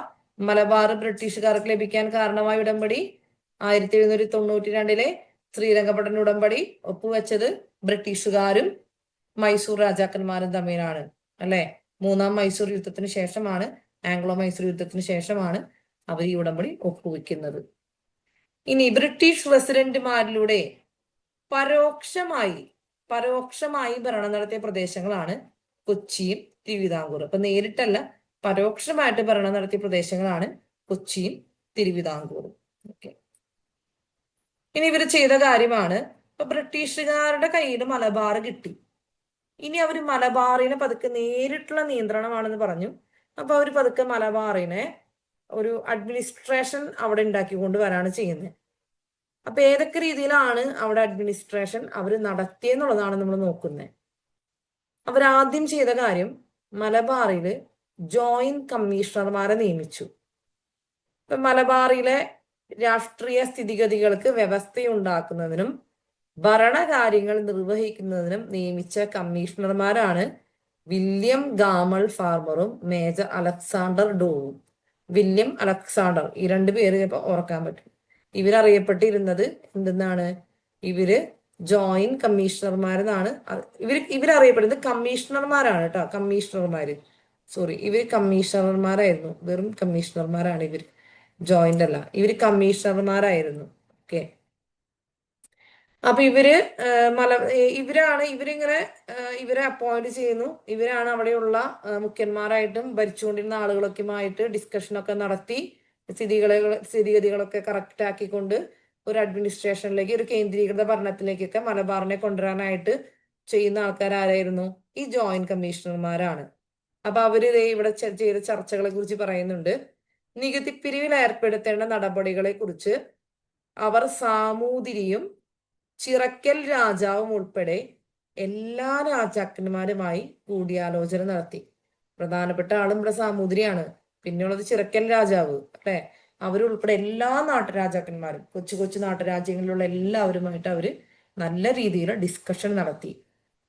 മലബാർ ബ്രിട്ടീഷുകാർക്ക് ലഭിക്കാൻ കാരണമായ ഉടമ്പടി 1792 ശ്രീരംഗപട്ടണ ഉടമ്പടി ഒപ്പുവെച്ചത് ബ്രിട്ടീഷുകാരും മൈസൂർ രാജാക്കന്മാരും തമ്മിലാണ്. അല്ലെ? മൂന്നാം മൈസൂർ യുദ്ധത്തിന് ശേഷമാണ്, ആംഗ്ലോ മൈസൂർ യുദ്ധത്തിന് ശേഷമാണ് അവർ ഈ ഉടമ്പടി ഒപ്പുവെക്കുന്നത്. ഇനി ബ്രിട്ടീഷ് റെസിഡന്റുമാരിലൂടെ പരോക്ഷമായി ഭരണം നടത്തിയ പ്രദേശങ്ങളാണ് കൊച്ചിയും തിരുവിതാംകൂറും. അപ്പൊ നേരിട്ടല്ല, പരോക്ഷമായിട്ട് ഭരണം നടത്തിയ പ്രദേശങ്ങളാണ് കൊച്ചിയും തിരുവിതാംകൂറും. ഓക്കെ. ഇനി ഇവർ ചെയ്ത കാര്യമാണ്, ഇപ്പൊ ബ്രിട്ടീഷുകാരുടെ കയ്യിൽ മലബാർ കിട്ടി. ഇനി അവർ മലബാറിനെ പതുക്കെ നേരിട്ടുള്ള നിയന്ത്രണമാണെന്ന് പറഞ്ഞു. അപ്പൊ അവർ പതുക്കെ മലബാറിനെ ഒരു അഡ്മിനിസ്ട്രേഷൻ അവിടെ ഉണ്ടാക്കിക്കൊണ്ട് വരാണ് ചെയ്യുന്നത്. അപ്പൊ ഏതൊക്കെ രീതിയിലാണ് അവിടെ അഡ്മിനിസ്ട്രേഷൻ അവർ നടത്തിയെന്നുള്ളതാണ് നമ്മൾ നോക്കുന്നത്. അവരാദ്യം ചെയ്ത കാര്യം മലബാറില് ജോയിന്റ് കമ്മീഷണർമാരെ നിയമിച്ചു. ഇപ്പൊ മലബാറിലെ രാഷ്ട്രീയ സ്ഥിതിഗതികൾക്ക് വ്യവസ്ഥയുണ്ടാക്കുന്നതിനും ഭരണകാര്യങ്ങൾ നിർവഹിക്കുന്നതിനും നിയമിച്ച കമ്മീഷണർമാരാണ് വില്യം ഗാമൾ ഫാർമറും മേജർ അലക്സാണ്ടർ ഡോവും. വില്യം അലക്സാണ്ടർ, ഈ രണ്ടു പേര് ചിലപ്പോൾ ഓർക്കാൻ പറ്റും. ഇവരറിയപ്പെട്ടിരുന്നത് എന്തെന്നാണ്? ഇവര് ജോയിന്റ് കമ്മീഷണർമാരെന്നാണ്. ഇവരറിയപ്പെടുന്നത് കമ്മീഷണർമാരാണ് കേട്ടോ. കമ്മീഷണർമാര്, സോറി, ഇവര് കമ്മീഷണർമാരായിരുന്നു. വെറും കമ്മീഷണർമാരാണ് ഇവർ, ജോയിന്റ് അല്ല. ഇവര് കമ്മീഷണർമാരായിരുന്നു. ഓക്കെ. അപ്പൊ ഇവരെ അപ്പോയിന്റ് ചെയ്യുന്നു. ഇവരാണ് അവിടെയുള്ള മുഖ്യന്മാരായിട്ടും ഭരിച്ചുകൊണ്ടിരുന്ന ആളുകളൊക്കെയുമായിട്ട് ഡിസ്കഷനൊക്കെ നടത്തി സ്ഥിതിഗതികളൊക്കെ കറക്റ്റ് ആക്കിക്കൊണ്ട് ഒരു അഡ്മിനിസ്ട്രേഷനിലേക്ക്, ഒരു കേന്ദ്രീകൃത ഭരണത്തിലേക്കൊക്കെ മലബാറിനെ കൊണ്ടുവരാനായിട്ട് ചെയ്യുന്ന ആൾക്കാരായിരുന്നു ഈ ജോയിന്റ് കമ്മീഷണർമാരാണ്. അപ്പൊ അവര് ഇവിടെ ചെയ്ത ചർച്ചകളെ കുറിച്ച് പറയുന്നുണ്ട്. നികുതി പിരിവിൽ ഏർപ്പെടുത്തേണ്ട നടപടികളെ കുറിച്ച് അവർ സാമൂതിരിയും ചിറക്കൽ രാജാവും ഉൾപ്പെടെ എല്ലാ രാജാക്കന്മാരുമായി കൂടിയാലോചന നടത്തി. പ്രധാനപ്പെട്ട ആളും ഇവിടെ സാമൂതിരിയാണ്. പിന്നെയുള്ളത് ചിറക്കൽ രാജാവ്, അല്ലെ? അവരുൾപ്പെടെ എല്ലാ നാട്ടുരാജാക്കന്മാരും, കൊച്ചു കൊച്ചു നാട്ടുരാജ്യങ്ങളിലുള്ള എല്ലാവരുമായിട്ട് അവര് നല്ല രീതിയിൽ ഡിസ്കഷൻ നടത്തി.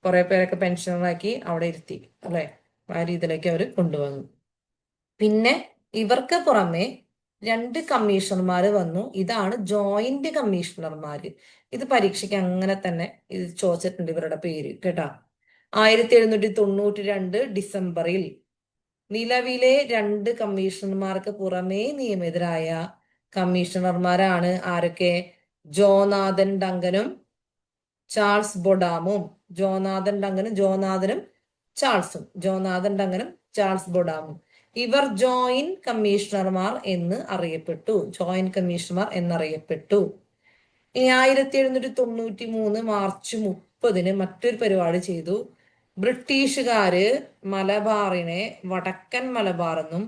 കുറെ പേരൊക്കെ പെൻഷനറാക്കി അവിടെ ഇരുത്തി, അല്ലെ? ആ രീതിയിലേക്ക് അവർ കൊണ്ടുവന്നു. പിന്നെ ഇവർക്ക് പുറമെ 2 കമ്മീഷണർമാര് വന്നു. ഇതാണ് ജോയിന്റ് കമ്മീഷണർമാര്. ഇത് പരീക്ഷയ്ക്ക് അങ്ങനെ തന്നെ ഇത് ചോദിച്ചിട്ടുണ്ട്, ഇവരുടെ പേര് കേട്ടാ. 1792 ഡിസംബറിൽ നിലവിലെ 2 കമ്മീഷണർമാർക്ക് പുറമേ നിയമിതരായ കമ്മീഷണർമാരാണ് ആരൊക്കെ? ജോനാഥൻ ഡങ്കനും ചാൾസ് ബൊഡാമും. ജോനാഥൻ ഡങ്കനും ചാൾസ് ബൊഡാമും. ഇവർ ജോയിന്റ് കമ്മീഷണർമാർ എന്നറിയപ്പെട്ടു. ഇനി 1793 മാർച്ച് 30 മറ്റൊരു പരിപാടി ചെയ്തു. ബ്രിട്ടീഷുകാര് മലബാറിനെ വടക്കൻ മലബാർ എന്നും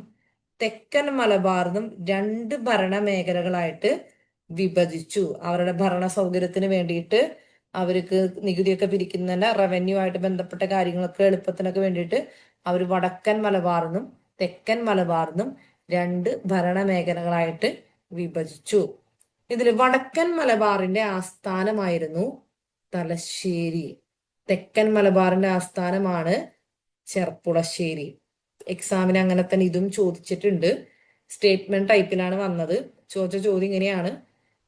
തെക്കൻ മലബാർ എന്നും 2 ഭരണ മേഖലകളായിട്ട് വിഭജിച്ചു. അവരുടെ ഭരണ സൗകര്യത്തിന് വേണ്ടിയിട്ട്, അവർക്ക് നികുതിയൊക്കെ പിരിക്കുന്നതിന്റെ റവന്യൂ ആയിട്ട് ബന്ധപ്പെട്ട കാര്യങ്ങളൊക്കെ എളുപ്പത്തിനൊക്കെ വേണ്ടിയിട്ട് അവർ വടക്കൻ മലബാർ എന്നും തെക്കൻ മലബാർ എന്നും 2 ഭരണ മേഖലകളായിട്ട് വിഭജിച്ചു. ഇതിൽ വടക്കൻ മലബാറിന്റെ ആസ്ഥാനമായിരുന്നു തലശ്ശേരി. തെക്കൻ മലബാറിന്റെ ആസ്ഥാനമാണ് ചെർപ്പുളശ്ശേരി. എക്സാമിന് അങ്ങനെ തന്നെ ഇതും ചോദിച്ചിട്ടുണ്ട്. സ്റ്റേറ്റ്മെന്റ് ടൈപ്പിലാണ് വന്നത്. ചോദിച്ച ചോദ്യം ഇങ്ങനെയാണ്: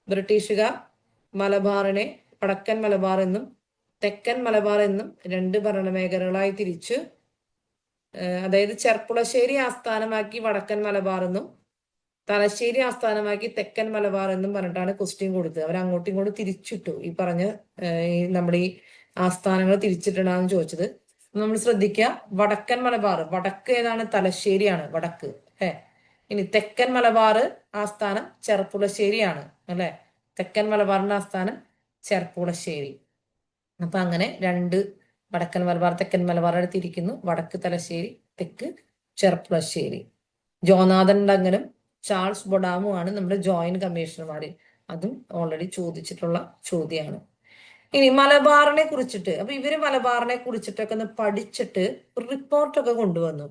ബ്രിട്ടീഷുകാർ മലബാറിനെ വടക്കൻ മലബാർ എന്നും തെക്കൻ മലബാർ എന്നും 2 ഭരണമേഖലകളായി തിരിച്ച്, അതായത് ചെർപ്പുളശ്ശേരി ആസ്ഥാനമാക്കി വടക്കൻ മലബാർ എന്നും തലശ്ശേരി ആസ്ഥാനമാക്കി തെക്കൻ മലബാർ എന്നും പറഞ്ഞിട്ടാണ് ക്വസ്റ്റ്യൻ കൊടുത്തത്. അവർ അങ്ങോട്ടും ഇങ്ങോട്ടും തിരിച്ചിട്ടു. ഈ പറഞ്ഞ നമ്മുടെ ഈ ആസ്ഥാനങ്ങൾ തിരിച്ചിട്ടാണെന്ന് ചോദിച്ചത്. നമ്മൾ ശ്രദ്ധിക്കുക, വടക്കൻ മലബാർ, വടക്ക് ഏതാണ്? തലശ്ശേരിയാണ് വടക്ക്. ഇനി തെക്കൻ മലബാർ ആസ്ഥാനം ചെർപ്പുളശ്ശേരിയാണ്, അല്ലെ? തെക്കൻ മലബാറിന്റെ ആസ്ഥാനം ചെർപ്പുളശ്ശേരി. അപ്പൊ അങ്ങനെ 2 വടക്കൻ മലബാർ തെക്കൻ മലബാർ തിരിക്കുന്നു. വടക്ക് തലശ്ശേരി, തെക്ക് ചെർപ്പുളശ്ശേരി. ജോനാഥൻ ഡങ്കനും ചാൾസ് ബൊഡാമുമാണ് നമ്മുടെ ജോയിന്റ് കമ്മീഷണർമാര്. അതും ഓൾറെഡി ചോദിച്ചിട്ടുള്ള ചോദ്യമാണ്. ഇനി മലബാറിനെ കുറിച്ചിട്ട്, അപ്പൊ ഇവര് മലബാറിനെ കുറിച്ചിട്ടൊക്കെ ഒന്ന് പഠിച്ചിട്ട് ഒരു റിപ്പോർട്ടൊക്കെ കൊണ്ടുവന്നു.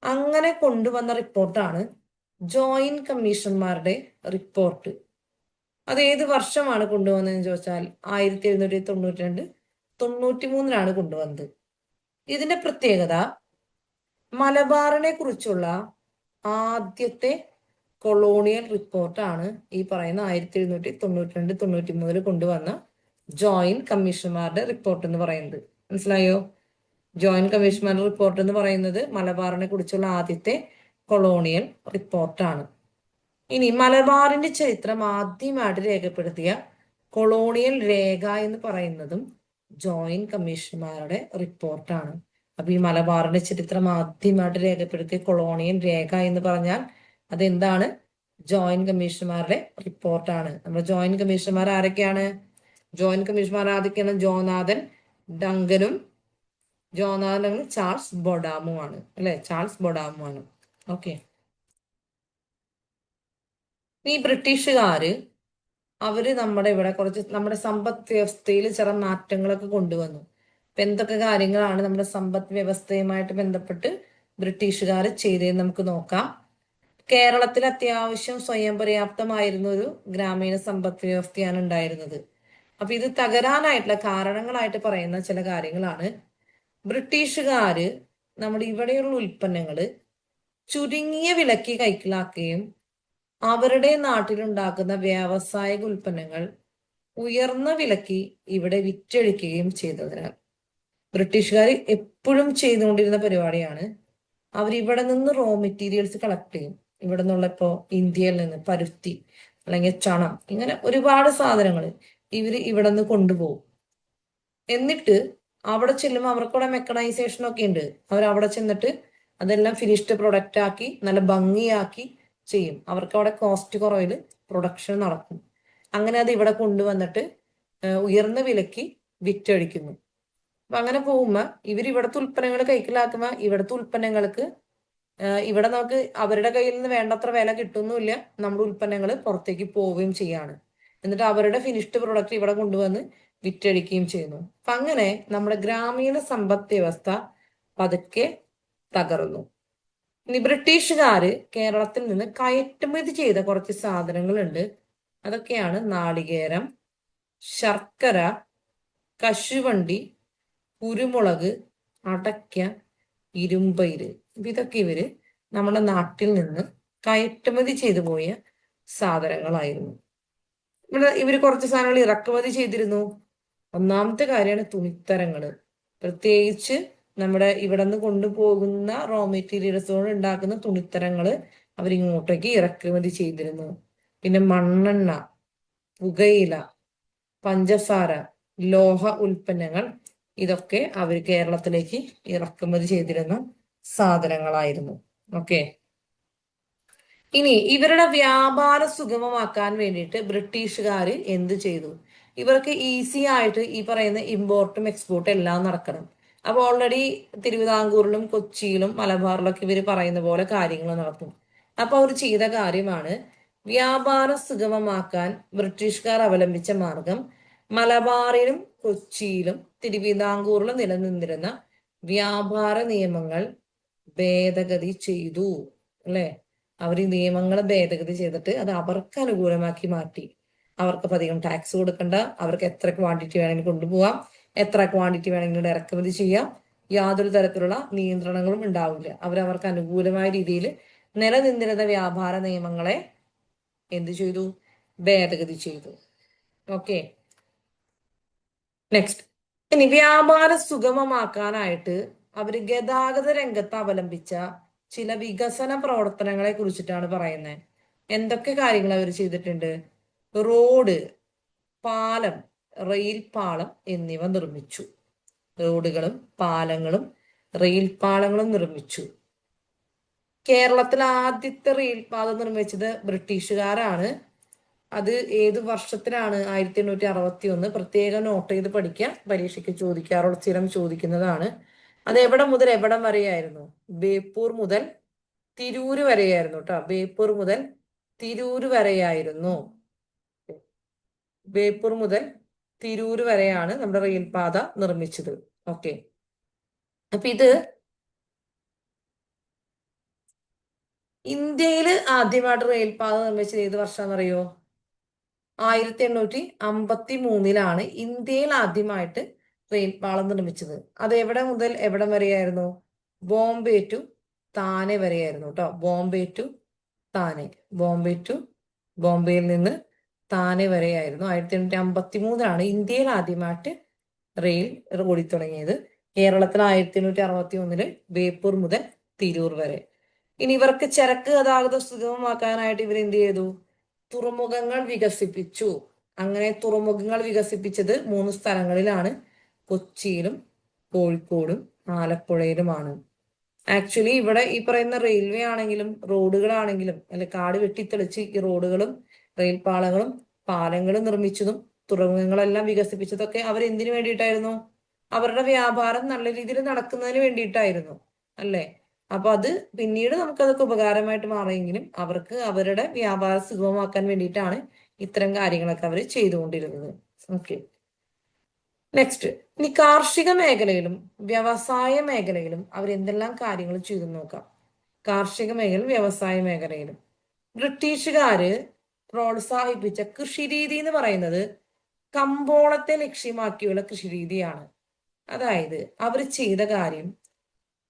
അങ്ങനെ കൊണ്ടുവന്ന റിപ്പോർട്ടാണ് ജോയിന്റ് കമ്മീഷണർമാരുടെ റിപ്പോർട്ട്. അത് ഏത് വർഷമാണ് കൊണ്ടുവന്നതെന്ന് ചോദിച്ചാൽ 1792 93 കൊണ്ടുവന്നത്. ഇതിന്റെ പ്രത്യേകത മലബാറിനെ കുറിച്ചുള്ള ആദ്യത്തെ കൊളോണിയൽ റിപ്പോർട്ടാണ് ഈ പറയുന്ന 1792 കൊണ്ടുവന്ന ജോയിന്റ് കമ്മീഷണർമാരുടെ റിപ്പോർട്ട് എന്ന് പറയുന്നത്. മനസ്സിലായോ? ജോയിന്റ് കമ്മീഷണർ റിപ്പോർട്ട് എന്ന് പറയുന്നത് മലബാറിനെ കുറിച്ചുള്ള ആദ്യത്തെ കൊളോണിയൽ റിപ്പോർട്ടാണ്. ഇനി മലബാറിന്റെ ചരിത്രം ആദ്യമായിട്ട് രേഖപ്പെടുത്തിയ കൊളോണിയൽ രേഖ എന്ന് പറയുന്നതും ജോയിന്റ് കമ്മീഷണർമാരുടെ റിപ്പോർട്ടാണ്. അപ്പൊ ഈ മലബാറിന്റെ ചരിത്രം ആദ്യമായിട്ട് രേഖപ്പെടുത്തിയ കൊളോണിയൽ രേഖ എന്ന് പറഞ്ഞാൽ അതെന്താണ്? ജോയിന്റ് കമ്മീഷണർമാരുടെ റിപ്പോർട്ടാണ്. നമ്മുടെ ജോയിന്റ് കമ്മീഷണർമാർ ആരൊക്കെയാണ്? ജോയിന്റ് കമ്മീഷണർമാർ ആദ്യമൊക്കെയാണ് ജോനാഥൻ ചാൾസ് ബൊഡാമുമാണ് അല്ലെ? ചാൾസ് ബൊഡാമുമാണ്. ഓക്കെ. ഈ ബ്രിട്ടീഷുകാര് അവര് നമ്മുടെ ഇവിടെ നമ്മുടെ സമ്പദ് വ്യവസ്ഥയിൽ ചില മാറ്റങ്ങളൊക്കെ കൊണ്ടുവന്നു. അപ്പൊ എന്തൊക്കെ കാര്യങ്ങളാണ് നമ്മുടെ സമ്പദ് വ്യവസ്ഥയുമായിട്ട് ബന്ധപ്പെട്ട് ബ്രിട്ടീഷുകാർ ചെയ്തതെന്ന് നമുക്ക് നോക്കാം. കേരളത്തിൽ അത്യാവശ്യം സ്വയം പര്യാപ്തമായിരുന്ന ഒരു ഗ്രാമീണ സമ്പദ് വ്യവസ്ഥയാണ് ഉണ്ടായിരുന്നത്. അപ്പൊ ഇത് തകരാനായിട്ടുള്ള കാരണങ്ങളായിട്ട് പറയുന്ന ചില കാര്യങ്ങളാണ്. ബ്രിട്ടീഷുകാര് നമ്മുടെ ഇവിടെയുള്ള ഉൽപ്പന്നങ്ങള് ചുരുങ്ങിയ വിലക്ക് കൈക്കലാക്കുകയും അവരുടെ നാട്ടിലുണ്ടാക്കുന്ന വ്യാവസായിക ഉൽപ്പന്നങ്ങൾ ഉയർന്ന വിലക്ക് ഇവിടെ വിറ്റഴിക്കുകയും ചെയ്തതിനാൽ ബ്രിട്ടീഷുകാർ എപ്പോഴും ചെയ്തുകൊണ്ടിരുന്ന പരിപാടിയാണ് അവരിവിടെ നിന്ന് റോ മെറ്റീരിയൽസ് കളക്ട് ചെയ്യും. ഇവിടെ നിന്നുള്ള ഇപ്പോ ഇന്ത്യയിൽ നിന്ന് പരുത്തി അല്ലെങ്കിൽ ചണം, ഇങ്ങനെ ഒരുപാട് സാധനങ്ങൾ ഇവിടെ നിന്ന് കൊണ്ടുപോകും. എന്നിട്ട് അവിടെ ചെല്ലുമ്പോൾ അവർക്കവിടെ മെക്കണൈസേഷൻ ഒക്കെ ഉണ്ട്. അവരവിടെ ചെന്നിട്ട് അതെല്ലാം ഫിനിഷ്ഡ് പ്രൊഡക്റ്റ് ആക്കി നല്ല ഭംഗിയാക്കി ചെയ്യും. അവർക്ക് അവിടെ കോസ്റ്റ് കുറവിൽ പ്രൊഡക്ഷൻ നടക്കും. അങ്ങനെ അത് ഇവിടെ കൊണ്ടുവന്നിട്ട് ഉയർന്ന വിലക്ക് വിറ്റഴിക്കുന്നു. അപ്പൊ അങ്ങനെ പോകുമ്പോ ഇവിടുത്തെ ഉൽപ്പന്നങ്ങൾ കൈക്കലാക്കുമ്പോ ഇവിടുത്തെ ഉൽപ്പന്നങ്ങൾക്ക് ഇവിടെ നമുക്ക് അവരുടെ കയ്യിൽ നിന്ന് വേണ്ടത്ര വില കിട്ടുന്നുമില്ല. നമ്മുടെ ഉൽപ്പന്നങ്ങൾ പുറത്തേക്ക് പോവുകയും ചെയ്യാണ്. എന്നിട്ട് അവരുടെ ഫിനിഷ്ഡ് പ്രൊഡക്റ്റ് ഇവിടെ കൊണ്ടുവന്ന് വിറ്റഴിക്കുകയും ചെയ്യുന്നു. അപ്പൊ അങ്ങനെ നമ്മുടെ ഗ്രാമീണ സമ്പദ് വ്യവസ്ഥ പതുക്കെ തകർന്നു. ഇനി ബ്രിട്ടീഷുകാര് കേരളത്തിൽ നിന്ന് കയറ്റുമതി ചെയ്ത കുറച്ച് സാധനങ്ങളുണ്ട്. അതൊക്കെയാണ് നാളികേരം, ശർക്കര, കശുവണ്ടി, കുരുമുളക്, അടയ്ക്ക, ഇരുമ്പയിര്. ഇതൊക്കെ ഇവര് നമ്മുടെ നാട്ടിൽ നിന്ന് കയറ്റുമതി ചെയ്തു പോയ സാധനങ്ങളായിരുന്നു. ഇവര് കുറച്ച് സാധനങ്ങൾ ഇറക്കുമതി ചെയ്തിരുന്നു. ഒന്നാമത്തെ കാര്യമാണ് തുണിത്തരങ്ങള്. പ്രത്യേകിച്ച് നമ്മുടെ ഇവിടെ നിന്ന് കൊണ്ടുപോകുന്ന റോ മെറ്റീരിയൽസ് കൊണ്ട് ഉണ്ടാക്കുന്ന തുണിത്തരങ്ങള് അവരിങ്ങോട്ടേക്ക് ഇറക്കുമതി ചെയ്തിരുന്നു. പിന്നെ മണ്ണെണ്ണ, പുകയില, പഞ്ചസാര, ലോഹ ഉൽപ്പന്നങ്ങൾ, ഇതൊക്കെ അവർ കേരളത്തിലേക്ക് ഇറക്കുമതി ചെയ്തിരുന്ന സാധനങ്ങളായിരുന്നു. ഓക്കെ. ഇനി ഇവരുടെ വ്യാപാരം സുഗമമാക്കാൻ വേണ്ടിയിട്ട് ബ്രിട്ടീഷുകാർ എന്ത് ചെയ്തു? ഇവർക്ക് ഈസി ആയിട്ട് ഈ പറയുന്ന ഇമ്പോർട്ടും എക്സ്പോർട്ടും എല്ലാം നടക്കണം. അപ്പൊ ഓൾറെഡി തിരുവിതാംകൂറിലും കൊച്ചിയിലും മലബാറിലൊക്കെ ഇവർ പറയുന്ന പോലെ കാര്യങ്ങൾ നടത്തും. അപ്പൊ അവർ ചെയ്ത കാര്യമാണ് വ്യാപാരം സുഗമമാക്കാൻ ബ്രിട്ടീഷുകാർ അവലംബിച്ച മാർഗം മലബാറിലും കൊച്ചിയിലും തിരുവിതാംകൂറിലും നിലനിന്നിരുന്ന വ്യാപാര നിയമങ്ങൾ ഭേദഗതി ചെയ്തു. അല്ലെ? അവർ ഈ നിയമങ്ങൾ ഭേദഗതി ചെയ്തിട്ട് അത് അവർക്ക് അനുകൂലമാക്കി മാറ്റി. അവർക്ക് അധികം ടാക്സ് കൊടുക്കണ്ട, അവർക്ക് എത്ര ക്വാണ്ടിറ്റി വേണമെങ്കിലും കൊണ്ടുപോകാം, എത്ര ക്വാണ്ടിറ്റി വേണമെങ്കിലും ഇറക്കുമതി ചെയ്യാം, യാതൊരു തരത്തിലുള്ള നിയന്ത്രണങ്ങളും ഉണ്ടാവില്ല. അവരവർക്ക് അനുകൂലമായ രീതിയിൽ നിലനിന്നിരുന്ന വ്യാപാര നിയമങ്ങളെ എന്ത് ചെയ്തു? ഭേദഗതി ചെയ്തു. ഓക്കെ. നെക്സ്റ്റ്. ഇനി വ്യാപാരം സുഗമമാക്കാനായിട്ട് അവര് ഗതാഗത രംഗത്ത് അവലംബിച്ച ചില വികസന പ്രവർത്തനങ്ങളെ കുറിച്ചിട്ടാണ് പറയുന്നത്. എന്തൊക്കെ കാര്യങ്ങൾ അവർ ചെയ്തിട്ടുണ്ട്? റോഡ്, പാലം, റെയിൽ പാളം എന്നിവ നിർമ്മിച്ചു. റോഡുകളും പാലങ്ങളും റെയിൽ പാളങ്ങളും നിർമ്മിച്ചു. കേരളത്തിൽ ആദ്യത്തെ റെയിൽ പാത നിർമ്മിച്ചത് ബ്രിട്ടീഷുകാരാണ്. അത് ഏത് വർഷത്തിലാണ്? 1861. പ്രത്യേകം നോട്ട് ചെയ്ത് പഠിക്കുക, പരീക്ഷയ്ക്ക് ചോദിക്കാറുള്ള സ്ഥിരം ചോദിക്കുന്നതാണ്. അത് എവിടെ മുതൽ എവിടം വരെയായിരുന്നു? ബേപ്പൂർ മുതൽ തിരൂര് വരെയായിരുന്നു കേട്ടോ. ബേപ്പൂർ മുതൽ തിരൂര് വരെയായിരുന്നു. ബേപ്പൂർ മുതൽ തിരൂര് വരെയാണ് നമ്മുടെ റെയിൽ പാത നിർമ്മിച്ചത്. ഓക്കെ. അപ്പൊ ഇത് ഇന്ത്യയിൽ ആദ്യമായിട്ട് റെയിൽപാത നിർമ്മിച്ചത് ഏത് വർഷമാണെന്നറിയോ? 1853 ഇന്ത്യയിൽ ആദ്യമായിട്ട് റെയിൽപാളം നിർമ്മിച്ചത്. അത് എവിടെ മുതൽ എവിടം വരെയായിരുന്നു? ബോംബെ ടു താനെ വരെയായിരുന്നു കേട്ടോ. ബോംബെ ടു താനെ. ബോംബെയിൽ നിന്ന് താനെ വരെയായിരുന്നു. 1853 ഇന്ത്യയിൽ ആദ്യമായിട്ട് റെയിൽ ഓടിത്തുടങ്ങിയത്. കേരളത്തിൽ 1861 ബേപ്പൂർ മുതൽ തിരൂർ വരെ. ഇനി ഇവർക്ക് ചരക്ക് ഗതാഗതം സുഗമമാക്കാനായിട്ട് ഇവർ എന്ത് ചെയ്തു? തുറമുഖങ്ങൾ വികസിപ്പിച്ചു. അങ്ങനെ തുറമുഖങ്ങൾ വികസിപ്പിച്ചത് 3 സ്ഥലങ്ങളിലാണ്: കൊച്ചിയിലും കോഴിക്കോടും ആലപ്പുഴയിലുമാണ്. ആക്ച്വലി ഇവിടെ ഈ പറയുന്ന റെയിൽവേ ആണെങ്കിലും റോഡുകളാണെങ്കിലും അല്ലെ, കാട് വെട്ടിത്തെളിച്ച് ഈ റോഡുകളും റെയിൽപാളങ്ങളും പാലങ്ങളും നിർമ്മിച്ചതും തുറമുഖങ്ങളെല്ലാം വികസിപ്പിച്ചതൊക്കെ അവർ എന്തിനു വേണ്ടിയിട്ടായിരുന്നു? അവരുടെ വ്യാപാരം നല്ല രീതിയിൽ നടക്കുന്നതിന് വേണ്ടിയിട്ടായിരുന്നു, അല്ലേ? അപ്പൊ അത് പിന്നീട് നമുക്കതൊക്കെ ഉപകാരമായിട്ട് മാറിയെങ്കിലും അവർക്ക് അവരുടെ വ്യാപാരം സുഗമമാക്കാൻ വേണ്ടിയിട്ടാണ് ഇത്തരം കാര്യങ്ങളൊക്കെ അവർ ചെയ്തുകൊണ്ടിരുന്നത്. Okay, next. ഇനി കാർഷിക മേഖലയിലും വ്യവസായ മേഖലയിലും അവർ എന്തെല്ലാം കാര്യങ്ങൾ ചെയ്തു നോക്കാം. കാർഷിക മേഖലയിലും വ്യവസായ മേഖലയിലും ബ്രിട്ടീഷുകാര് പ്രോത്സാഹിപ്പിച്ച കൃഷിരീതി എന്ന് പറയുന്നത് കമ്പോളത്തെ ലക്ഷ്യമാക്കിയുള്ള കൃഷിരീതിയാണ്. അതായത് അവർ ചെയ്ത കാര്യം,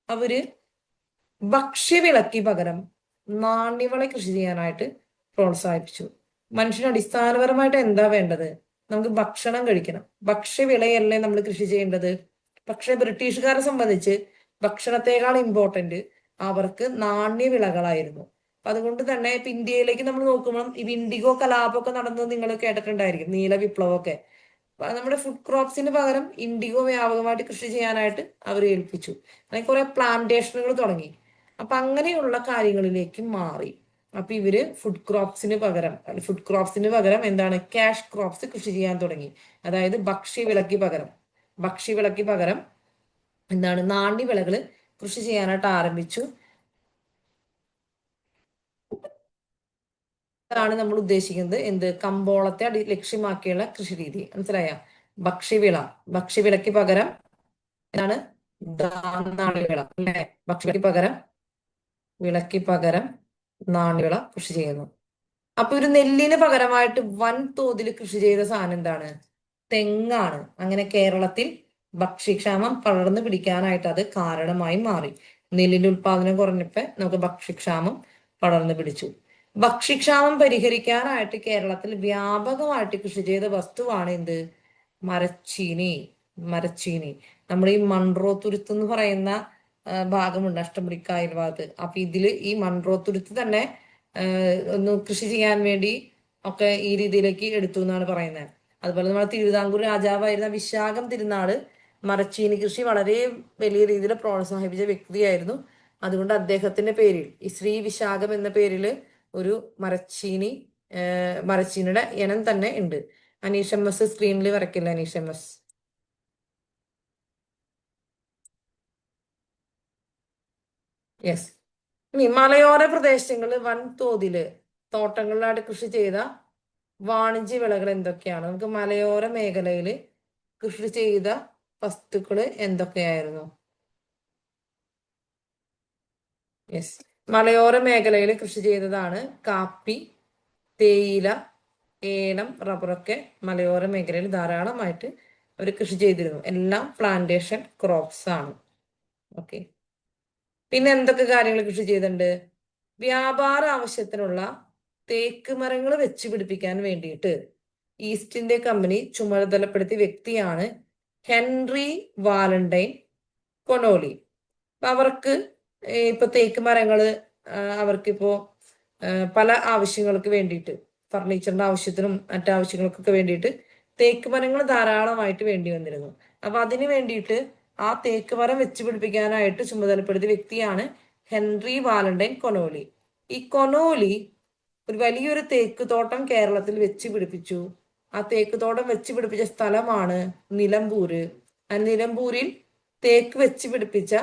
അവര് ഭക്ഷ്യവിളക്ക് പകരം നാണ്യവിള കൃഷി ചെയ്യാനായിട്ട് പ്രോത്സാഹിപ്പിച്ചു. മനുഷ്യന് അടിസ്ഥാനപരമായിട്ട് എന്താ വേണ്ടത്? നമുക്ക് ഭക്ഷണം കഴിക്കണം. ഭക്ഷ്യവിളയല്ലേ നമ്മൾ കൃഷി ചെയ്യേണ്ടത്. പക്ഷെ ബ്രിട്ടീഷുകാരെ സംബന്ധിച്ച് ഭക്ഷണത്തെക്കാൾ ഇമ്പോർട്ടന്റ് അവർക്ക് നാണ്യവിളകളായിരുന്നു. അപ്പൊ അതുകൊണ്ട് തന്നെ ഇപ്പൊ ഇന്ത്യയിലേക്ക് നമ്മൾ നോക്കുമ്പോൾ ഇത് ഇൻഡിഗോ കലാപമൊക്കെ നടന്നത് നിങ്ങൾ കേട്ടിട്ടുണ്ടായിരിക്കും, നീല വിപ്ലവമൊക്കെ. നമ്മുടെ ഫുഡ് ക്രോപ്സിന് പകരം ഇൻഡിഗോ വ്യാപകമായിട്ട് കൃഷി ചെയ്യാനായിട്ട് അവർ ഏൽപ്പിച്ചു. അല്ലെങ്കിൽ കുറെ പ്ലാന്റേഷനുകൾ തുടങ്ങി. അപ്പൊ അങ്ങനെയുള്ള കാര്യങ്ങളിലേക്ക് മാറി. അപ്പൊ ഇവര് ഫുഡ് ക്രോപ്സിന് പകരം എന്താണ്, ക്യാഷ് ക്രോപ്സ് കൃഷി ചെയ്യാൻ തുടങ്ങി. അതായത് ഭക്ഷ്യവിളക്ക് പകരം എന്താണ്, നാണ്യവിളകള് കൃഷി ചെയ്യാനായിട്ട് ആരംഭിച്ചു. ാണ് നമ്മൾ ഉദ്ദേശിക്കുന്നത് എന്ത്, കമ്പോളത്തെ ലക്ഷ്യമാക്കിയുള്ള കൃഷി രീതി. മനസ്സിലായ? ഭക്ഷ്യവിളക്ക് പകരം എന്താണ്, നാണ്യവിള, അല്ലെ? വിളക്ക് പകരം നാണ്യവിള കൃഷി ചെയ്യുന്നു. അപ്പൊ ഒരു നെല്ലിന് പകരമായിട്ട് വൻതോതിൽ കൃഷി ചെയ്ത സാധനം എന്താണ്? തെങ്ങാണ്. അങ്ങനെ കേരളത്തിൽ ഭക്ഷ്യക്ഷാമം പടർന്നു പിടിക്കാനായിട്ട് അത് കാരണമായി മാറി. നെല്ലിന്റെ ഉത്പാദനം കുറഞ്ഞപ്പോ നമുക്ക് ഭക്ഷ്യക്ഷാമം പടർന്നു പിടിച്ചു. ഭക്ഷ്യക്ഷാമം പരിഹരിക്കാനായിട്ട് കേരളത്തിൽ വ്യാപകമായിട്ട് കൃഷി ചെയ്ത വസ്തുവാണ് എന്ത്? മരച്ചീനി. നമ്മൾ ഈ മൺട്രോ തുരുത്ത് എന്ന് പറയുന്ന ഭാഗമുണ്ട് അഷ്ടമുടിക്കായൽ ഭാഗത്ത്. അപ്പൊ ഇതില് ഈ മൺട്രോ തുരുത്ത് തന്നെ ഒന്ന് കൃഷി ചെയ്യാൻ വേണ്ടി ഒക്കെ ഈ രീതിയിലേക്ക് എടുത്തു എന്നാണ് പറയുന്നത്. അതുപോലെ നമ്മുടെ തിരുവിതാംകൂർ രാജാവായിരുന്ന വിശാഖം തിരുനാള് മരച്ചീനി കൃഷി വളരെ വലിയ രീതിയിൽ പ്രോത്സാഹിപ്പിച്ച വ്യക്തിയായിരുന്നു. അതുകൊണ്ട് അദ്ദേഹത്തിന്റെ പേരിൽ ഈ ശ്രീ വിശാഖം എന്ന പേരിൽ ഒരു മരച്ചീനിയുടെ ഇനം തന്നെ ഉണ്ട്. അനീഷ് എം എസ് സ്ക്രീനിൽ വരയ്ക്കില്ല. Aneesh M S. യെസ്. ഇനി മലയോര പ്രദേശങ്ങളിൽ വൻതോതില് തോട്ടങ്ങളിലായിട്ട് കൃഷി ചെയ്ത വാണിജ്യ വിളകൾ എന്തൊക്കെയാണ്? നമുക്ക് മലയോര മേഖലയിൽ കൃഷി ചെയ്ത വസ്തുക്കള് എന്തൊക്കെയായിരുന്നു? യെസ്, മലയോര മേഖലയിൽ കൃഷി ചെയ്തതാണ് കാപ്പി, തേയില, ഏലം, റബ്ബറൊക്കെ മലയോര മേഖലയിൽ ധാരാളമായിട്ട് അവർ കൃഷി ചെയ്തിരുന്നു. എല്ലാം പ്ലാന്റേഷൻ ക്രോപ്സ് ആണ്. ഓക്കെ, പിന്നെ എന്തൊക്കെ കാര്യങ്ങൾ കൃഷി ചെയ്തിട്ടുണ്ട്? വ്യാപാര ആവശ്യത്തിനുള്ള തേക്ക് മരങ്ങൾ വെച്ച് പിടിപ്പിക്കാൻ വേണ്ടിയിട്ട് ഈസ്റ്റ് ഇന്ത്യ കമ്പനി ചുമതലപ്പെടുത്തിയ വ്യക്തിയാണ് ഹെൻറി വാലന്റൈൻ കൊനോലി. അപ്പൊ അവർക്ക് ഇപ്പൊ തേക്ക് മരങ്ങള് അവർക്കിപ്പോ പല ആവശ്യങ്ങൾക്ക് വേണ്ടിയിട്ട്, ഫർണിച്ചറിന്റെ ആവശ്യത്തിനും മറ്റാവശ്യങ്ങൾക്കൊക്കെ വേണ്ടിയിട്ട് തേക്ക് മരങ്ങൾ ധാരാളമായിട്ട് വേണ്ടി വന്നിരുന്നു. അപ്പൊ അതിനു വേണ്ടിയിട്ട് ആ തേക്ക് മരം വെച്ച് പിടിപ്പിക്കാനായിട്ട് ചുമതലപ്പെടുത്തിയ വ്യക്തിയാണ് ഹെൻറി വാലന്റൈൻ കൊനോലി. ഈ കൊനോലി ഒരു വലിയൊരു തേക്ക് തോട്ടം കേരളത്തിൽ വെച്ച് പിടിപ്പിച്ചു. ആ തേക്ക് തോട്ടം വെച്ച് പിടിപ്പിച്ച സ്ഥലമാണ് നിലമ്പൂര്. ആ നിലമ്പൂരിൽ തേക്ക് വെച്ച് പിടിപ്പിച്ച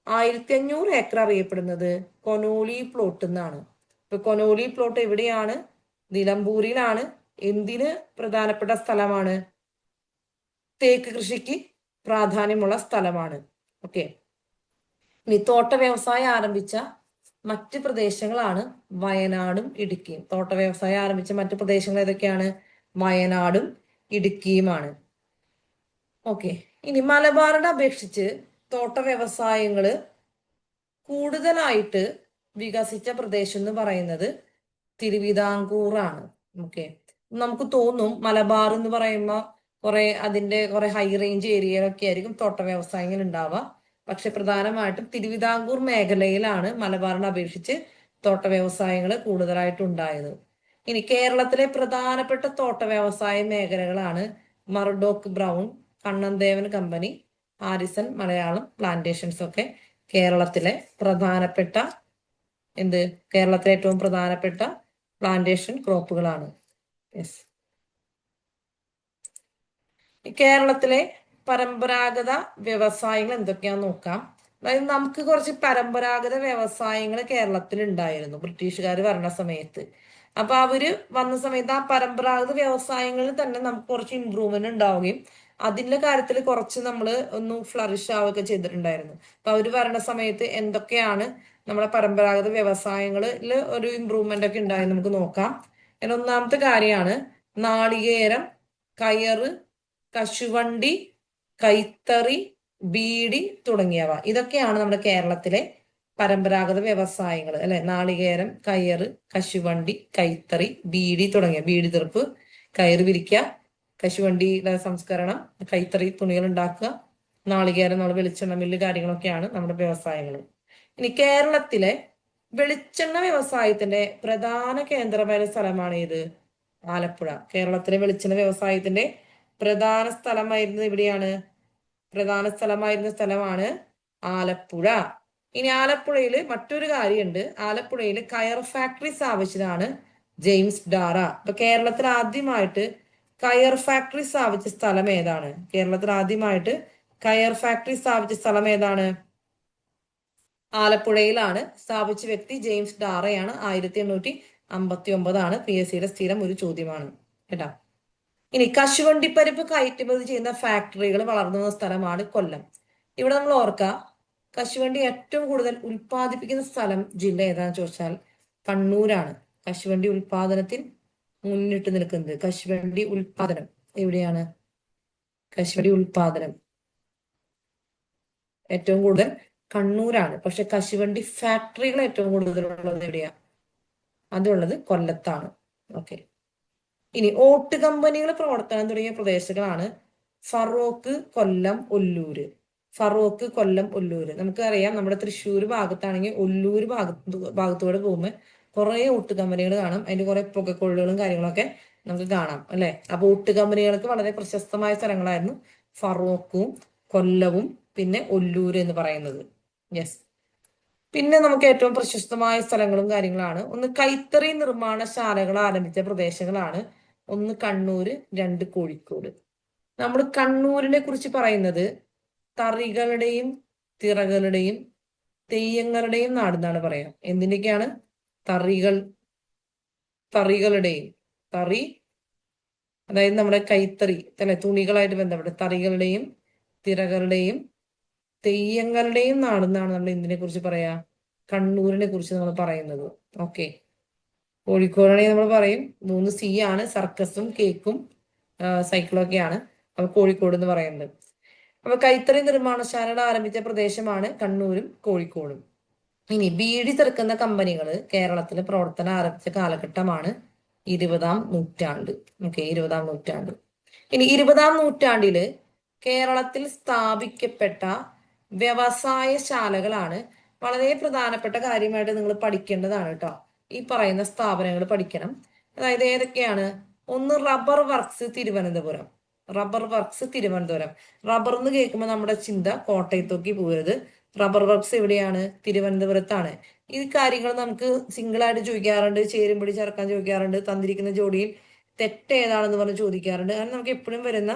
1500 ഏക്കർ അറിയപ്പെടുന്നത് കൊനോലി പ്ലോട്ട് എന്നാണ്. ഇപ്പൊ കൊനോലി പ്ലോട്ട് എവിടെയാണ്? നിലമ്പൂരിലാണ്. എന്തിന് പ്രധാനപ്പെട്ട സ്ഥലമാണ്? തേക്ക് കൃഷിക്ക് പ്രാധാന്യമുള്ള സ്ഥലമാണ്. ഓക്കെ, ഇനി തോട്ട വ്യവസായം ആരംഭിച്ച മറ്റ് പ്രദേശങ്ങളാണ് വയനാടും ഇടുക്കിയും. തോട്ട വ്യവസായം ആരംഭിച്ച മറ്റു പ്രദേശങ്ങൾ ഏതൊക്കെയാണ്? വയനാടും ഇടുക്കിയുമാണ്. ഓക്കെ, ഇനി മലബാറിനെ അപേക്ഷിച്ച് തോട്ട വ്യവസായങ്ങള് കൂടുതലായിട്ട് വികസിച്ച പ്രദേശം എന്ന് പറയുന്നത് തിരുവിതാംകൂറാണ്. ഓക്കെ, നമുക്ക് തോന്നും മലബാർ എന്ന് പറയുമ്പോൾ കുറെ ഹൈ റേഞ്ച് ഏരിയയിലൊക്കെ ആയിരിക്കും തോട്ട വ്യവസായങ്ങൾ ഉണ്ടാവുക. പക്ഷെ പ്രധാനമായിട്ടും തിരുവിതാംകൂർ മേഖലയിലാണ് മലബാറിനെ അപേക്ഷിച്ച് തോട്ട വ്യവസായങ്ങൾ കൂടുതലായിട്ട് ഉണ്ടായത്. ഇനി കേരളത്തിലെ പ്രധാനപ്പെട്ട തോട്ട വ്യവസായ മേഖലകളാണ് Murdoch brown, Kannan Devan company, Harrison Malayalam plantations ഒക്കെ കേരളത്തിലെ പ്രധാനപ്പെട്ട കേരളത്തിലെ ഏറ്റവും പ്രധാനപ്പെട്ട പ്ലാന്റേഷൻ ക്രോപ്പുകളാണ്. യെസ്, കേരളത്തിലെ പരമ്പരാഗത വ്യവസായങ്ങൾ എന്തൊക്കെയാന്ന് നോക്കാം. അതായത് നമുക്ക് കുറച്ച് പരമ്പരാഗത വ്യവസായങ്ങൾ കേരളത്തിൽ ഉണ്ടായിരുന്നു ബ്രിട്ടീഷുകാർ ഭരണ സമയത്ത്. അപ്പൊ അവര് വന്ന സമയത്ത് ആ പരമ്പരാഗത വ്യവസായങ്ങളിൽ തന്നെ നമുക്ക് കുറച്ച് ഇമ്പ്രൂവ്മെന്റ് ഉണ്ടാവുകയും അതിന്റെ കാര്യത്തിൽ കുറച്ച് നമ്മൾ ഒന്ന് ഫ്ലറിഷ് ആവുകയൊക്കെ ചെയ്തിട്ടുണ്ടായിരുന്നു. അപ്പൊ അവര് ഭരണ സമയത്ത് എന്തൊക്കെയാണ് നമ്മുടെ പരമ്പരാഗത വ്യവസായങ്ങളിൽ ഒരു ഇമ്പ്രൂവ്മെന്റ് ഒക്കെ ഉണ്ടായി നമുക്ക് നോക്കാം. ഒന്നാമത്തെ കാര്യമാണ് നാളികേരം, കയറ്, കശുവണ്ടി, കൈത്തറി, ബീഡി തുടങ്ങിയവ. ഇതൊക്കെയാണ് നമ്മുടെ കേരളത്തിലെ പരമ്പരാഗത വ്യവസായങ്ങൾ അല്ലെ. നാളികേരം, കയറ്, കശുവണ്ടി, കൈത്തറി, ബീഡി തുടങ്ങിയ ബീഡി തീർപ്പ്, കയറ് വിരിക്കുക, കശുവണ്ടിയുടെ സംസ്കരണം, കൈത്തറി തുണികൾ ഉണ്ടാക്കുക, നാളികേരം നമ്മൾ വെളിച്ചെണ്ണ മില്ല് കാര്യങ്ങളൊക്കെയാണ് നമ്മുടെ വ്യവസായങ്ങൾ. ഇനി കേരളത്തിലെ വെളിച്ചെണ്ണ വ്യവസായത്തിന്റെ പ്രധാന കേന്ദ്രമായ സ്ഥലമാണ് ഏത്? ആലപ്പുഴ. കേരളത്തിലെ വെളിച്ചെണ്ണ വ്യവസായത്തിന്റെ പ്രധാന സ്ഥലമായിരുന്ന സ്ഥലമാണ് ആലപ്പുഴ. ഇനി ആലപ്പുഴയിൽ മറ്റൊരു കാര്യമുണ്ട്. ആലപ്പുഴയിൽ കയർ ഫാക്ടറി സ്ഥാപിച്ചതാണ് ജെയിംസ് ഡാറ. അപ്പൊ കേരളത്തിൽ ആദ്യമായിട്ട് കയർ ഫാക്ടറി സ്ഥാപിച്ച സ്ഥലം ഏതാണ്? കേരളത്തിൽ ആദ്യമായിട്ട് കയർ ഫാക്ടറി സ്ഥാപിച്ച സ്ഥലം ഏതാണ്? ആലപ്പുഴയിലാണ്. സ്ഥാപിച്ച വ്യക്തി ജെയിംസ് ഡാറയാണ്. 1859 PSCയുടെ സ്ഥിരം ഒരു ചോദ്യമാണ് കേട്ടോ. ഇനി കശുവണ്ടിപ്പരിപ്പ് കയറ്റുമതി ചെയ്യുന്ന ഫാക്ടറികൾ വളർന്നു വന്ന സ്ഥലമാണ് കൊല്ലം. ഇവിടെ നമ്മൾ ഓർക്കുക, കശുവണ്ടി ഏറ്റവും കൂടുതൽ ഉൽപ്പാദിപ്പിക്കുന്ന ജില്ല ഏതാണെന്ന് ചോദിച്ചാൽ കണ്ണൂരാണ്. കശുവണ്ടി ഉൽപാദനത്തിൽ മുന്നിട്ട് നിൽക്കുന്നത്. കശുവണ്ടി ഉൽപാദനം എവിടെയാണ്? കശുവണ്ടി ഉൽപാദനം ഏറ്റവും കൂടുതൽ കണ്ണൂരാണ്. പക്ഷെ കശുവണ്ടി ഫാക്ടറികൾ ഏറ്റവും കൂടുതലുള്ളത് എവിടെയാ? അതുള്ളത് കൊല്ലത്താണ്. ഓക്കെ, ഇനി ഓട്ട് കമ്പനികൾ പ്രവർത്തനം തുടങ്ങിയ പ്രദേശങ്ങളാണ് ഫറോക്ക്, കൊല്ലം, ഒല്ലൂര്. ഫറോക്ക്, കൊല്ലം, ഒല്ലൂര്. നമുക്കറിയാം നമ്മുടെ തൃശ്ശൂർ ഭാഗത്താണെങ്കിൽ ഒല്ലൂര് ഭാഗത്തൂടെ പോകുമ്പോൾ കുറെ ഓട്ട് കമ്പനികൾ കാണാം. അതിന്റെ കുറെ പുകക്കൊള്ളുകളും കാര്യങ്ങളൊക്കെ നമുക്ക് കാണാം അല്ലെ. അപ്പൊ ഓട്ട് കമ്പനികൾക്ക് വളരെ പ്രശസ്തമായ സ്ഥലങ്ങളായിരുന്നു ഫറോക്കും കൊല്ലവും പിന്നെ ഒല്ലൂര് എന്ന് പറയുന്നത്. യെസ്, പിന്നെ നമുക്ക് ഏറ്റവും പ്രശസ്തമായ സ്ഥലങ്ങളും കാര്യങ്ങളാണ്. ഒന്ന് കൈത്തറി നിർമ്മാണശാലകൾ ആരംഭിച്ച പ്രദേശങ്ങളാണ്. ഒന്ന് കണ്ണൂര്, 2 കോഴിക്കോട്. നമ്മൾ കണ്ണൂരിനെ കുറിച്ച് പറയുന്നത് തറികളുടെയും തിറകളുടെയും തെയ്യങ്ങളുടെയും നാടെന്നാണ് പറയാം. എന്തിന്റെയൊക്കെയാണ്? തറികളുടെയും തറി അതായത് നമ്മുടെ കൈത്തറി അല്ലെ, തുണികളായിട്ട് ബന്ധപ്പെട്ട തറികളുടെയും തിറകളുടെയും തെയ്യങ്ങളുടെയും നാടെന്നാണ് നമ്മൾ എന്തിനെ കുറിച്ച് പറയാ? കണ്ണൂരിനെ കുറിച്ച് നമ്മൾ പറയുന്നത്. ഓക്കെ, കോഴിക്കോടാണെങ്കിൽ നമ്മൾ പറയും 3C ആണ്, സർക്കസും കേക്കും സൈക്കിളും ഒക്കെയാണ്. അപ്പൊ കോഴിക്കോട് എന്ന് പറയുന്നത്. അപ്പൊ കൈത്തറി നിർമ്മാണശാലകൾ ആരംഭിച്ച പ്രദേശമാണ് കണ്ണൂരും കോഴിക്കോടും. ഇനി ബീഡി തീർക്കുന്ന കമ്പനികൾ കേരളത്തിൽ പ്രവർത്തനം ആരംഭിച്ച കാലഘട്ടമാണ് 20-ാം നൂറ്റാണ്ട്. ഓക്കെ, 20-ാം നൂറ്റാണ്ട്. ഇനി 20-ാം നൂറ്റാണ്ടില് കേരളത്തിൽ സ്ഥാപിക്കപ്പെട്ട വ്യവസായശാലകളാണ് വളരെ പ്രധാനപ്പെട്ട കാര്യമായിട്ട് നിങ്ങൾ പഠിക്കേണ്ടതാണ് കേട്ടോ. ഈ പറയുന്ന സ്ഥാപനങ്ങൾ പഠിക്കണം. അതായത് ഏതൊക്കെയാണ്? ഒന്ന് rubber works Thiruvananthapuram. Rubber works Thiruvananthapuram. Rubber എന്ന് കേൾക്കുമ്പോൾ നമ്മുടെ ചിന്ത കോട്ടയത്തേക്ക് പോകരുത്. റബ്ബർ വർക്ക്സ് എവിടെയാണ്? തിരുവനന്തപുരത്താണ്. ഈ കാര്യങ്ങൾ നമുക്ക് സിംഗിൾ ആയിട്ട് ചോദിക്കാറുണ്ട്, ചേരുംപടി ചേർക്കാൻ ചോദിക്കാറുണ്ട്, തന്നിരിക്കുന്ന ജോഡിയിൽ തെറ്റ് ഏതാണെന്ന് പറഞ്ഞ് ചോദിക്കാറുണ്ട്. അങ്ങനെ നമുക്ക് എപ്പോഴും വരുന്ന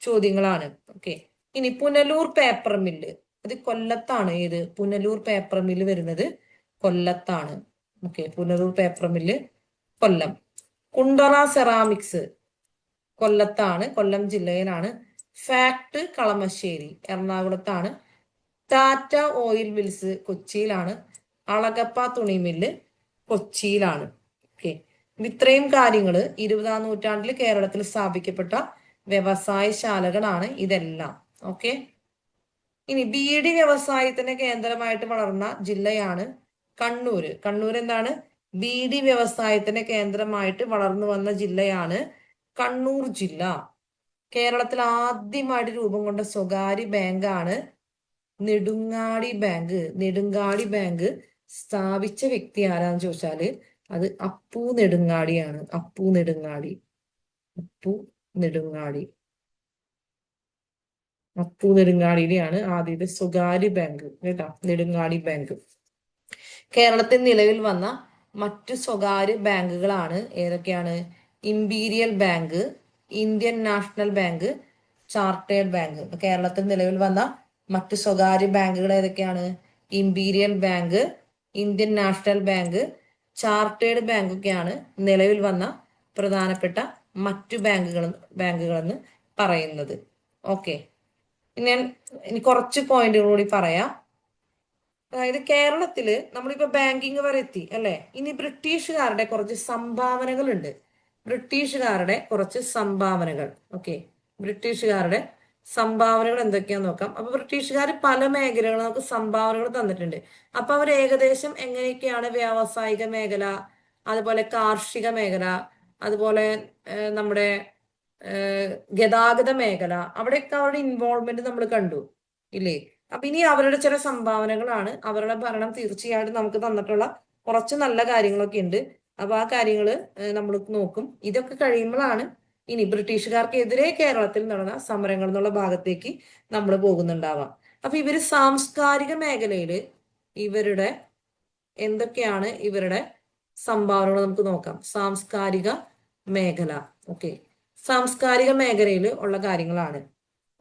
ചോദ്യങ്ങളാണ്. ഓക്കെ, ഇനി പുനലൂർ പേപ്പർ മില്ല്, അത് കൊല്ലത്താണ്. ഏത്? പുനലൂർ പേപ്പർ മില്ല് വരുന്നത് കൊല്ലത്താണ്. ഓക്കെ, പുനലൂർ പേപ്പർ മില്ല് കൊല്ലം. കുണ്ടറ സെറാമിക്സ് കൊല്ലത്താണ്, കൊല്ലം ജില്ലയിലാണ്. ഫാക്ട് കളമശ്ശേരി എറണാകുളത്താണ്. ടാറ്റ ഓയിൽ മിൽസ് കൊച്ചിയിലാണ്. അളഗപ്പ തുണിമില്ല് കൊച്ചിയിലാണ്. ഓക്കെ, ഇത്രയും കാര്യങ്ങൾ 20-ാം നൂറ്റാണ്ടിൽ കേരളത്തിൽ സ്ഥാപിക്കപ്പെട്ട വ്യവസായശാലകളാണ് ഇതെല്ലാം. ഓക്കെ, ഇനി ബീഡി വ്യവസായത്തിന്റെ കേന്ദ്രമായിട്ട് വളർന്ന ജില്ലയാണ് കണ്ണൂര്. കണ്ണൂർ എന്താണ്? ബീഡി വ്യവസായത്തിന്റെ കേന്ദ്രമായിട്ട് വളർന്നു വന്ന ജില്ലയാണ് കണ്ണൂർ ജില്ല. കേരളത്തിൽ ആദ്യമായിട്ട് രൂപം കൊണ്ട സ്വകാര്യ ബാങ്കാണ് നെടുങ്ങാടി ബാങ്ക്. നെടുങ്ങാടി ബാങ്ക് സ്ഥാപിച്ച വ്യക്തി ആരാന്ന് ചോദിച്ചാല് അത് അപ്പു നെടുങ്ങാടിയാണ്. അപ്പു നെടുങ്ങാടി. അപ്പു നെടുങ്ങാടി. അപ്പു നെടുങ്ങാടിയുടെയാണ് ആദ്യത്തെ സ്വകാര്യ ബാങ്ക് കേട്ടോ, നെടുങ്ങാടി ബാങ്ക്. കേരളത്തിൽ നിലവിൽ വന്ന മറ്റു സ്വകാര്യ ബാങ്കുകളാണ് ഏതൊക്കെയാണ്? Imperial bank, Indian national bank, chartered bank. കേരളത്തിൽ നിലവിൽ വന്ന മറ്റു സ്വകാര്യ ബാങ്കുകൾ ഏതൊക്കെയാണ്? Imperial bank, Indian national bank, chartered bank ഒക്കെയാണ് നിലവിൽ വന്ന പ്രധാനപ്പെട്ട മറ്റു ബാങ്കുകളെന്ന് പറയുന്നത്. ഓക്കെ, ഞാൻ ഇനി കുറച്ച് പോയിന്റുകൾ കൂടി പറയാം. അതായത് കേരളത്തില് നമ്മളിപ്പോ ബാങ്കിങ് വരെ എത്തി അല്ലെ. ഇനി ബ്രിട്ടീഷുകാരുടെ കുറച്ച് സംഭാവനകൾ ഉണ്ട്. ബ്രിട്ടീഷുകാരുടെ കുറച്ച് സംഭാവനകൾ. ഓക്കെ, ബ്രിട്ടീഷുകാരുടെ സംഭാവനകൾ എന്തൊക്കെയാന്ന് നോക്കാം. അപ്പൊ ബ്രിട്ടീഷുകാർ പല മേഖലകളും നമുക്ക് സംഭാവനകൾ തന്നിട്ടുണ്ട്. അപ്പൊ അവർ ഏകദേശം എങ്ങനെയൊക്കെയാണ് വ്യാവസായിക മേഖല, അതുപോലെ കാർഷിക മേഖല, അതുപോലെ നമ്മുടെ ഗതാഗത മേഖല, അവിടെയൊക്കെ അവരുടെ ഇൻവോൾവ്മെന്റ് നമ്മൾ കണ്ടു ഇല്ലേ. അപ്പൊ ഇനി അവരുടെ ചില സംഭാവനകളാണ്. അവരുടെ ഭരണം തീർച്ചയായിട്ടും നമുക്ക് തന്നിട്ടുള്ള കുറച്ച് നല്ല കാര്യങ്ങളൊക്കെ ഉണ്ട്. അപ്പൊ ആ കാര്യങ്ങള് നമ്മൾ നോക്കും. ഇതൊക്കെ കഴിയുമ്പോഴാണ് ഇനി ബ്രിട്ടീഷുകാർക്കെതിരെ കേരളത്തിൽ നടന്ന സമരങ്ങൾ എന്നുള്ള ഭാഗത്തേക്ക് നമ്മൾ പോകുന്നുണ്ടാവാം. അപ്പൊ ഇവര് സാംസ്കാരിക മേഖലയില് ഇവരുടെ എന്തൊക്കെയാണ് ഇവരുടെ സംഭാവനകൾ നമുക്ക് നോക്കാം. സാംസ്കാരിക മേഖല. ഓക്കെ, സാംസ്കാരിക മേഖലയിൽ ഉള്ള കാര്യങ്ങളാണ്.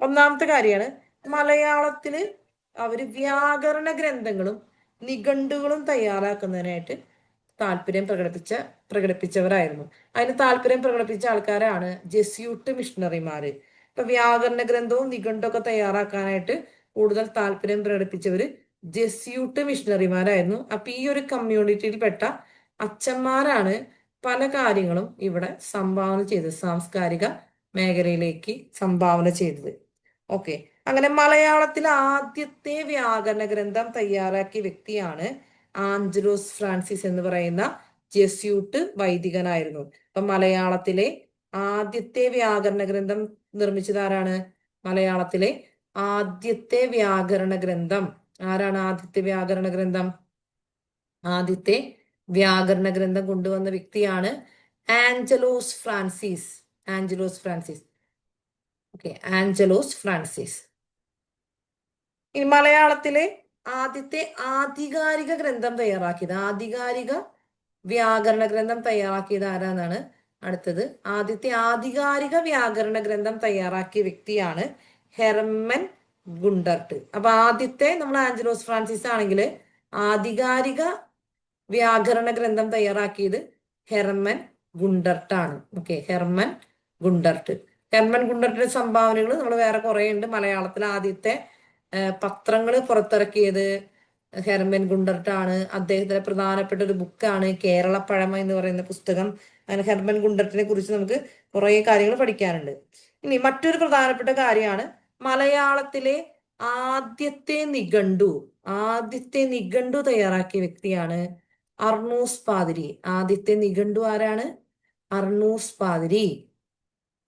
ഒന്നാമത്തെ കാര്യമാണ് മലയാളത്തില് അവര് വ്യാകരണ ഗ്രന്ഥങ്ങളും നിഘണ്ടുകളും തയ്യാറാക്കുന്നതിനായിട്ട് താല്പര്യം പ്രകടിപ്പിച്ചവരായിരുന്നു. അതിന് താല്പര്യം പ്രകടിപ്പിച്ച ആൾക്കാരാണ് ജെസ്യൂട്ട് മിഷണറിമാര്. ഇപ്പൊ വ്യാകരണ ഗ്രന്ഥവും നിഘണ്ടൊക്കെ തയ്യാറാക്കാനായിട്ട് കൂടുതൽ താല്പര്യം പ്രകടിപ്പിച്ചവര് ജെസ്യൂട്ട് മിഷണറിമാരായിരുന്നു. അപ്പൊ ഈ ഒരു കമ്മ്യൂണിറ്റിയിൽപ്പെട്ട അച്ഛന്മാരാണ് പല കാര്യങ്ങളും ഇവിടെ സംഭാവന ചെയ്തത്, സാംസ്കാരിക മേഖലയിലേക്ക് സംഭാവന ചെയ്തത്. ഓക്കെ, അങ്ങനെ മലയാളത്തിൽ ആദ്യത്തെ വ്യാകരണ ഗ്രന്ഥം തയ്യാറാക്കിയ വ്യക്തിയാണ് ആഞ്ചലോസ് ഫ്രാൻസിസ് എന്ന് പറയുന്ന ജെസ്യൂട്ട് വൈദികനായിരുന്നു. അപ്പൊ മലയാളത്തിലെ ആദ്യത്തെ വ്യാകരണ ഗ്രന്ഥം നിർമ്മിച്ചത് ആരാണ്? മലയാളത്തിലെ ആദ്യത്തെ വ്യാകരണ ഗ്രന്ഥം ആരാണ്? ആദ്യത്തെ വ്യാകരണ ഗ്രന്ഥം കൊണ്ടുവന്ന വ്യക്തിയാണ് Angelos Francis. Angelos Francis. Okay, Angelos Francis. ഇനി മലയാളത്തിലെ ആദ്യത്തെ ആധികാരിക ഗ്രന്ഥം തയ്യാറാക്കിയത്, ആധികാരിക വ്യാകരണ ഗ്രന്ഥം തയ്യാറാക്കിയത് ആരാന്നാണ് അടുത്തത്. ആദ്യത്തെ ആധികാരിക വ്യാകരണ ഗ്രന്ഥം തയ്യാറാക്കിയ വ്യക്തിയാണ് ഹെർമൻ ഗുണ്ടർട്ട്. അപ്പൊ ആദ്യത്തെ നമ്മൾ ആഞ്ചലോസ് ഫ്രാൻസിസ് ആണെങ്കിൽ ആധികാരിക വ്യാകരണ ഗ്രന്ഥം തയ്യാറാക്കിയത് ഹെർമൻ ഗുണ്ടർട്ടാണ്. Okay, Hermann Gundert. ഹെർമൻ ഗുണ്ടർട്ടിന്റെ സംഭാവനകൾ നമ്മൾ വേറെ കുറെ ഉണ്ട്. മലയാളത്തിൽ ആദ്യത്തെ പത്രങ്ങൾ പുറത്തിറക്കിയത് ഹെർമൻ ഗുണ്ടർട്ടാണ്. അദ്ദേഹത്തിന്റെ പ്രധാനപ്പെട്ട ഒരു ബുക്കാണ് കേരള പഴമ എന്ന് പറയുന്ന പുസ്തകം. അങ്ങനെ ഹെർമൻ ഗുണ്ടർട്ടിനെ കുറിച്ച് നമുക്ക് കുറെ കാര്യങ്ങൾ പഠിക്കാനുണ്ട്. ഇനി മറ്റൊരു പ്രധാനപ്പെട്ട കാര്യമാണ് മലയാളത്തിലെ ആദ്യത്തെ നിഘണ്ടു തയ്യാറാക്കിയ വ്യക്തിയാണ് അർണൂസ് പാതിരി. ആദ്യത്തെ നിഘണ്ടു ആരാണ്? അർണൂസ് പാതിരി.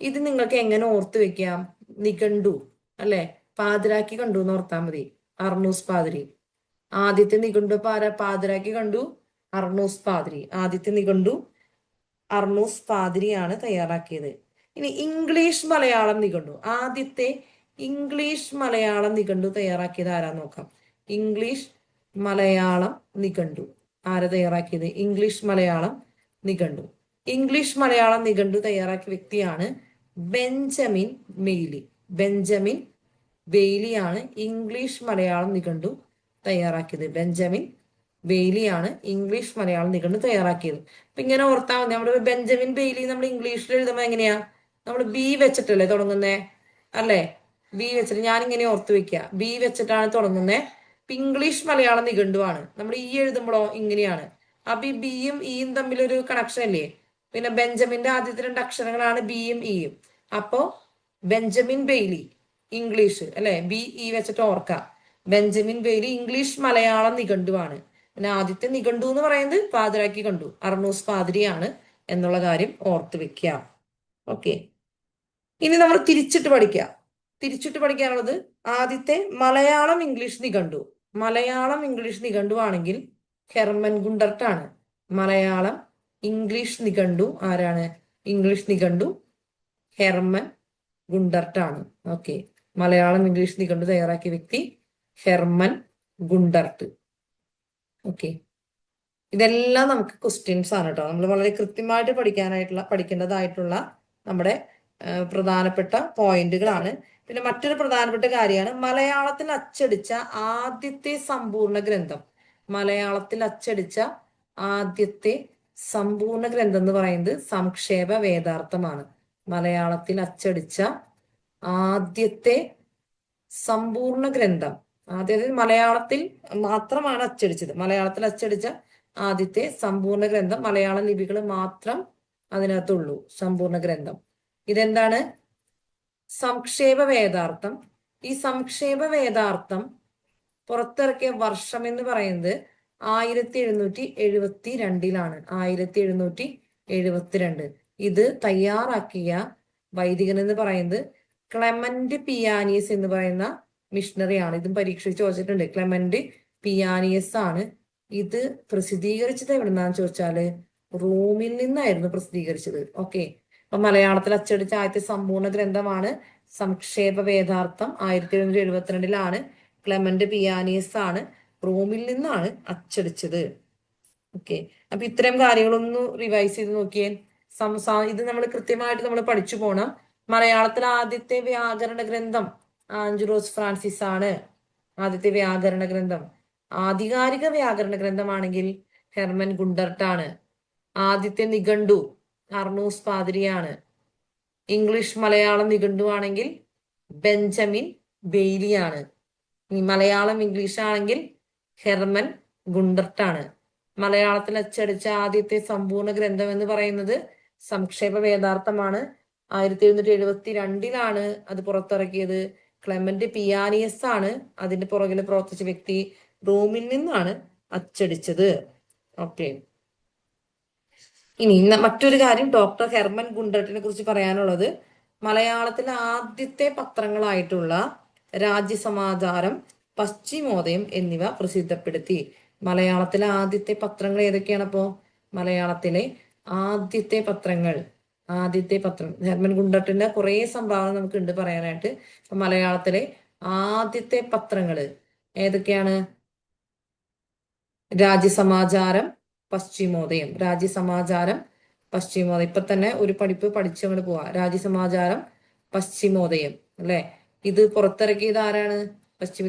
ഇത് നിങ്ങൾക്ക് എങ്ങനെ ഓർത്തു വെക്കാം? നിഘണ്ടു അല്ലെ, പാതിരാക്കി കണ്ടു എന്ന് ഓർത്താൽ മതി. അർണൂസ് പാതിരി. ആദ്യത്തെ നിഘണ്ടു പാതിരാക്കി കണ്ടു അർണൂസ് പാതിരി. ആദ്യത്തെ നിഘണ്ടു അർണൂസ് പാതിരിയാണ് തയ്യാറാക്കിയത്. ഇനി ഇംഗ്ലീഷ് മലയാളം നിഘണ്ടു, ആദ്യത്തെ ഇംഗ്ലീഷ് മലയാളം നിഘണ്ടു തയ്യാറാക്കിയത് ആരാന്ന് നോക്കാം. ഇംഗ്ലീഷ് മലയാളം നിഘണ്ടു ആരാ തയ്യാറാക്കിയത്? ഇംഗ്ലീഷ് മലയാളം നിഘണ്ടു. ഇംഗ്ലീഷ് മലയാളം നിഘണ്ടു തയ്യാറാക്കിയ വ്യക്തിയാണ് ബെഞ്ചമിൻ ബെയ്ലി. ബെഞ്ചമിൻ ബെയ്ലിയാണ് ഇംഗ്ലീഷ് മലയാളം നിഘണ്ടു തയ്യാറാക്കിയത്. ബെഞ്ചമിൻ ബെയ്ലിയാണ് ഇംഗ്ലീഷ് മലയാളം നിഘണ്ടു തയ്യാറാക്കിയത്. അപ്പൊ ഇങ്ങനെ ഓർത്താൽ മതി. നമ്മുടെ ബെഞ്ചമിൻ ബെയ്ലി നമ്മൾ ഇംഗ്ലീഷിൽ എഴുതുമ്പോൾ എങ്ങനെയാ? നമ്മൾ ബി വെച്ചിട്ടല്ലേ തുടങ്ങുന്നേ അല്ലേ? ബി വെച്ചിട്ട് ഞാനിങ്ങനെ ഓർത്തു വെക്കുക, ബി വെച്ചിട്ടാണ് തുടങ്ങുന്നത്. ഇംഗ്ലീഷ് മലയാളം നിഘണ്ടുവാണ്. നമ്മൾ ഈ എഴുതുമ്പോഴോ ഇങ്ങനെയാണ്. അപ്പൊ ഈ ബിയും ഇയും തമ്മിലൊരു കണക്ഷൻ അല്ലേ? പിന്നെ ബെഞ്ചമിന്റെ ആദ്യത്തെ 2 അക്ഷരങ്ങളാണ് ബിയും ഇയും. അപ്പോ ബെഞ്ചമിൻ ബെയ്ലി ഇംഗ്ലീഷ് അല്ലെ, ബി ഇ വെച്ചിട്ട് ഓർക്കാം. ബെഞ്ചമിൻ ബെയ്ലി ഇംഗ്ലീഷ് മലയാളം നിഘണ്ടുവാണ്. പിന്നെ ആദ്യത്തെ നിഘണ്ടു എന്ന് പറയുന്നത് പാതിരാക്കി കണ്ടു, അർണൂസ് പാതിരിയാണ് എന്നുള്ള കാര്യം ഓർത്ത് വെക്കുക. ഓക്കെ, ഇനി നമ്മൾ തിരിച്ചിട്ട് പഠിക്കാം. തിരിച്ചിട്ട് പഠിക്കാനുള്ളത് ആദ്യത്തെ മലയാളം ഇംഗ്ലീഷ് നിഘണ്ടു. മലയാളം ഇംഗ്ലീഷ് നിഘണ്ടു ആണെങ്കിൽ ഹെർമൻ ഗുണ്ടർട്ട് ആണ്. മലയാളം ഇംഗ്ലീഷ് നിഘണ്ടു ആരാണ്? ഇംഗ്ലീഷ് നിഘണ്ടു ഹെർമൻ ഗുണ്ടർട്ട് ആണ്. ഓക്കെ, മലയാളം ഇംഗ്ലീഷ് നിഘണ്ടു തയ്യാറാക്കിയ വ്യക്തി ഹെർമൻ ഗുണ്ടർട്ട്. ഓക്കെ, ഇതെല്ലാം നമുക്ക് ക്വസ്റ്റ്യൻസ് ആണ് കേട്ടോ. നമ്മൾ വളരെ കൃത്യമായിട്ട് പഠിക്കേണ്ടതായിട്ടുള്ള നമ്മുടെ പ്രധാനപ്പെട്ട പോയിന്റുകളാണ്. പിന്നെ മറ്റൊരു പ്രധാനപ്പെട്ട കാര്യമാണ് മലയാളത്തിൽ അച്ചടിച്ച ആദ്യത്തെ സമ്പൂർണ്ണ ഗ്രന്ഥം. മലയാളത്തിൽ അച്ചടിച്ച ആദ്യത്തെ സമ്പൂർണ്ണ ഗ്രന്ഥം എന്ന് പറയുന്നത് സംക്ഷേപ വേദാർത്ഥമാണ്. മലയാളത്തിൽ അച്ചടിച്ച ആദ്യത്തെ സമ്പൂർണ്ണ ഗ്രന്ഥം, അതായത് മലയാളത്തിൽ മാത്രമാണ് അച്ചടിച്ചത്. മലയാളത്തിൽ അച്ചടിച്ച ആദ്യത്തെ സമ്പൂർണ്ണ ഗ്രന്ഥം, മലയാള ലിപികൾ മാത്രം അതിനകത്തുള്ളൂ സമ്പൂർണ്ണ ഗ്രന്ഥം. ഇതെന്താണ്? സംക്ഷേപ വേദാർത്ഥം. ഈ സംക്ഷേപ വേദാർത്ഥം പുറത്തിറക്കിയ വർഷം എന്ന് പറയുന്നത് 1772 1772. ഇത് തയ്യാറാക്കിയ വൈദികൻ എന്ന് പറയുന്നത് ക്ലെമന്റ് പിയാനിയസ് എന്ന് പറയുന്ന മിഷണറിയാണ്. ഇതും പരീക്ഷയ്ക്ക് ചോദിച്ചിട്ടുണ്ട്. ക്ലെമന്റ് പിയാനിയസ് ആണ്. ഇത് പ്രസിദ്ധീകരിച്ചത് എവിടുന്നാന്ന് ചോദിച്ചാല് റോമിൽ നിന്നായിരുന്നു പ്രസിദ്ധീകരിച്ചത്. ഓക്കെ, അപ്പൊ മലയാളത്തിൽ അച്ചടിച്ച ആദ്യത്തെ സമ്പൂർണ്ണ ഗ്രന്ഥമാണ് സംക്ഷേപ വേദാർത്ഥം. 1772 ക്ലെമന്റ് പിയാനിയസ് ആണ്. റോമിൽ നിന്നാണ് അച്ചടിച്ചത്. ഓക്കെ, അപ്പൊ ഇത്തരം കാര്യങ്ങളൊന്ന് റിവൈസ് ചെയ്ത് നോക്കിയേ. ഇത് നമ്മൾ കൃത്യമായിട്ട് നമ്മൾ പഠിച്ചു പോണം. മലയാളത്തിലെ ആദ്യത്തെ വ്യാകരണ ഗ്രന്ഥം ആഞ്ചലോസ് ഫ്രാൻസിസ് ആണ്. ആദ്യത്തെ വ്യാകരണ ഗ്രന്ഥം, ആധികാരിക വ്യാകരണ ഗ്രന്ഥമാണെങ്കിൽ ഹെർമൻ ഗുണ്ടർട്ട് ആണ്. ആദ്യത്തെ നിഘണ്ടു അർണൂസ് പാതിരിയാണ്. ഇംഗ്ലീഷ് മലയാളം നിഘണ്ടു ആണെങ്കിൽ ബെഞ്ചമിൻ ബെയ്ലി ആണ്. മലയാളം ഇംഗ്ലീഷ് ആണെങ്കിൽ ഹെർമൻ ഗുണ്ടർട്ട് ആണ്. മലയാളത്തിൽ അച്ചടിച്ച ആദ്യത്തെ സമ്പൂർണ്ണ ഗ്രന്ഥം എന്ന് പറയുന്നത് സംക്ഷേപ വേദാർത്ഥമാണ്. 1772 അത് പുറത്തിറക്കിയത്. ക്ലെമന്റ് പിയാനിയസ് ആണ് അതിന്റെ പുറകിൽ പ്രവർത്തിച്ച വ്യക്തി. റോമിൽ നിന്നാണ് അച്ചടിച്ചത്. ഓക്കെ, ഇനി മറ്റൊരു കാര്യം ഡോക്ടർ ഹെർമൻ ഗുണ്ടർട്ടിനെ കുറിച്ച് പറയാനുള്ളത്, മലയാളത്തിലെ ആദ്യത്തെ പത്രങ്ങളായിട്ടുള്ള രാജ്യസമാചാരം, പശ്ചിമോദയം എന്നിവ പ്രസിദ്ധപ്പെടുത്തി. മലയാളത്തിലെ ആദ്യത്തെ പത്രങ്ങൾ ഏതൊക്കെയാണ്? അപ്പോ മലയാളത്തിലെ ആദ്യത്തെ പത്രം ഹെർമൻ ഗുണ്ടർട്ടിന്റെ കുറെ സംഭാവന നമുക്ക് ഉണ്ട് പറയാനായിട്ട്. മലയാളത്തിലെ ആദ്യത്തെ പത്രങ്ങള് ഏതൊക്കെയാണ്? രാജ്യസമാചാരം, പശ്ചിമോദയം. രാജ്യസമാചാരം, പശ്ചിമോദയം. ഇപ്പൊ തന്നെ ഒരു പഠിപ്പ് പഠിച്ചു അങ്ങോട്ട് പോവാ. രാജ്യസമാചാരം, പശ്ചിമോദയം അല്ലെ. ഇത് പുറത്തിറക്കിയത് ആരാണ്?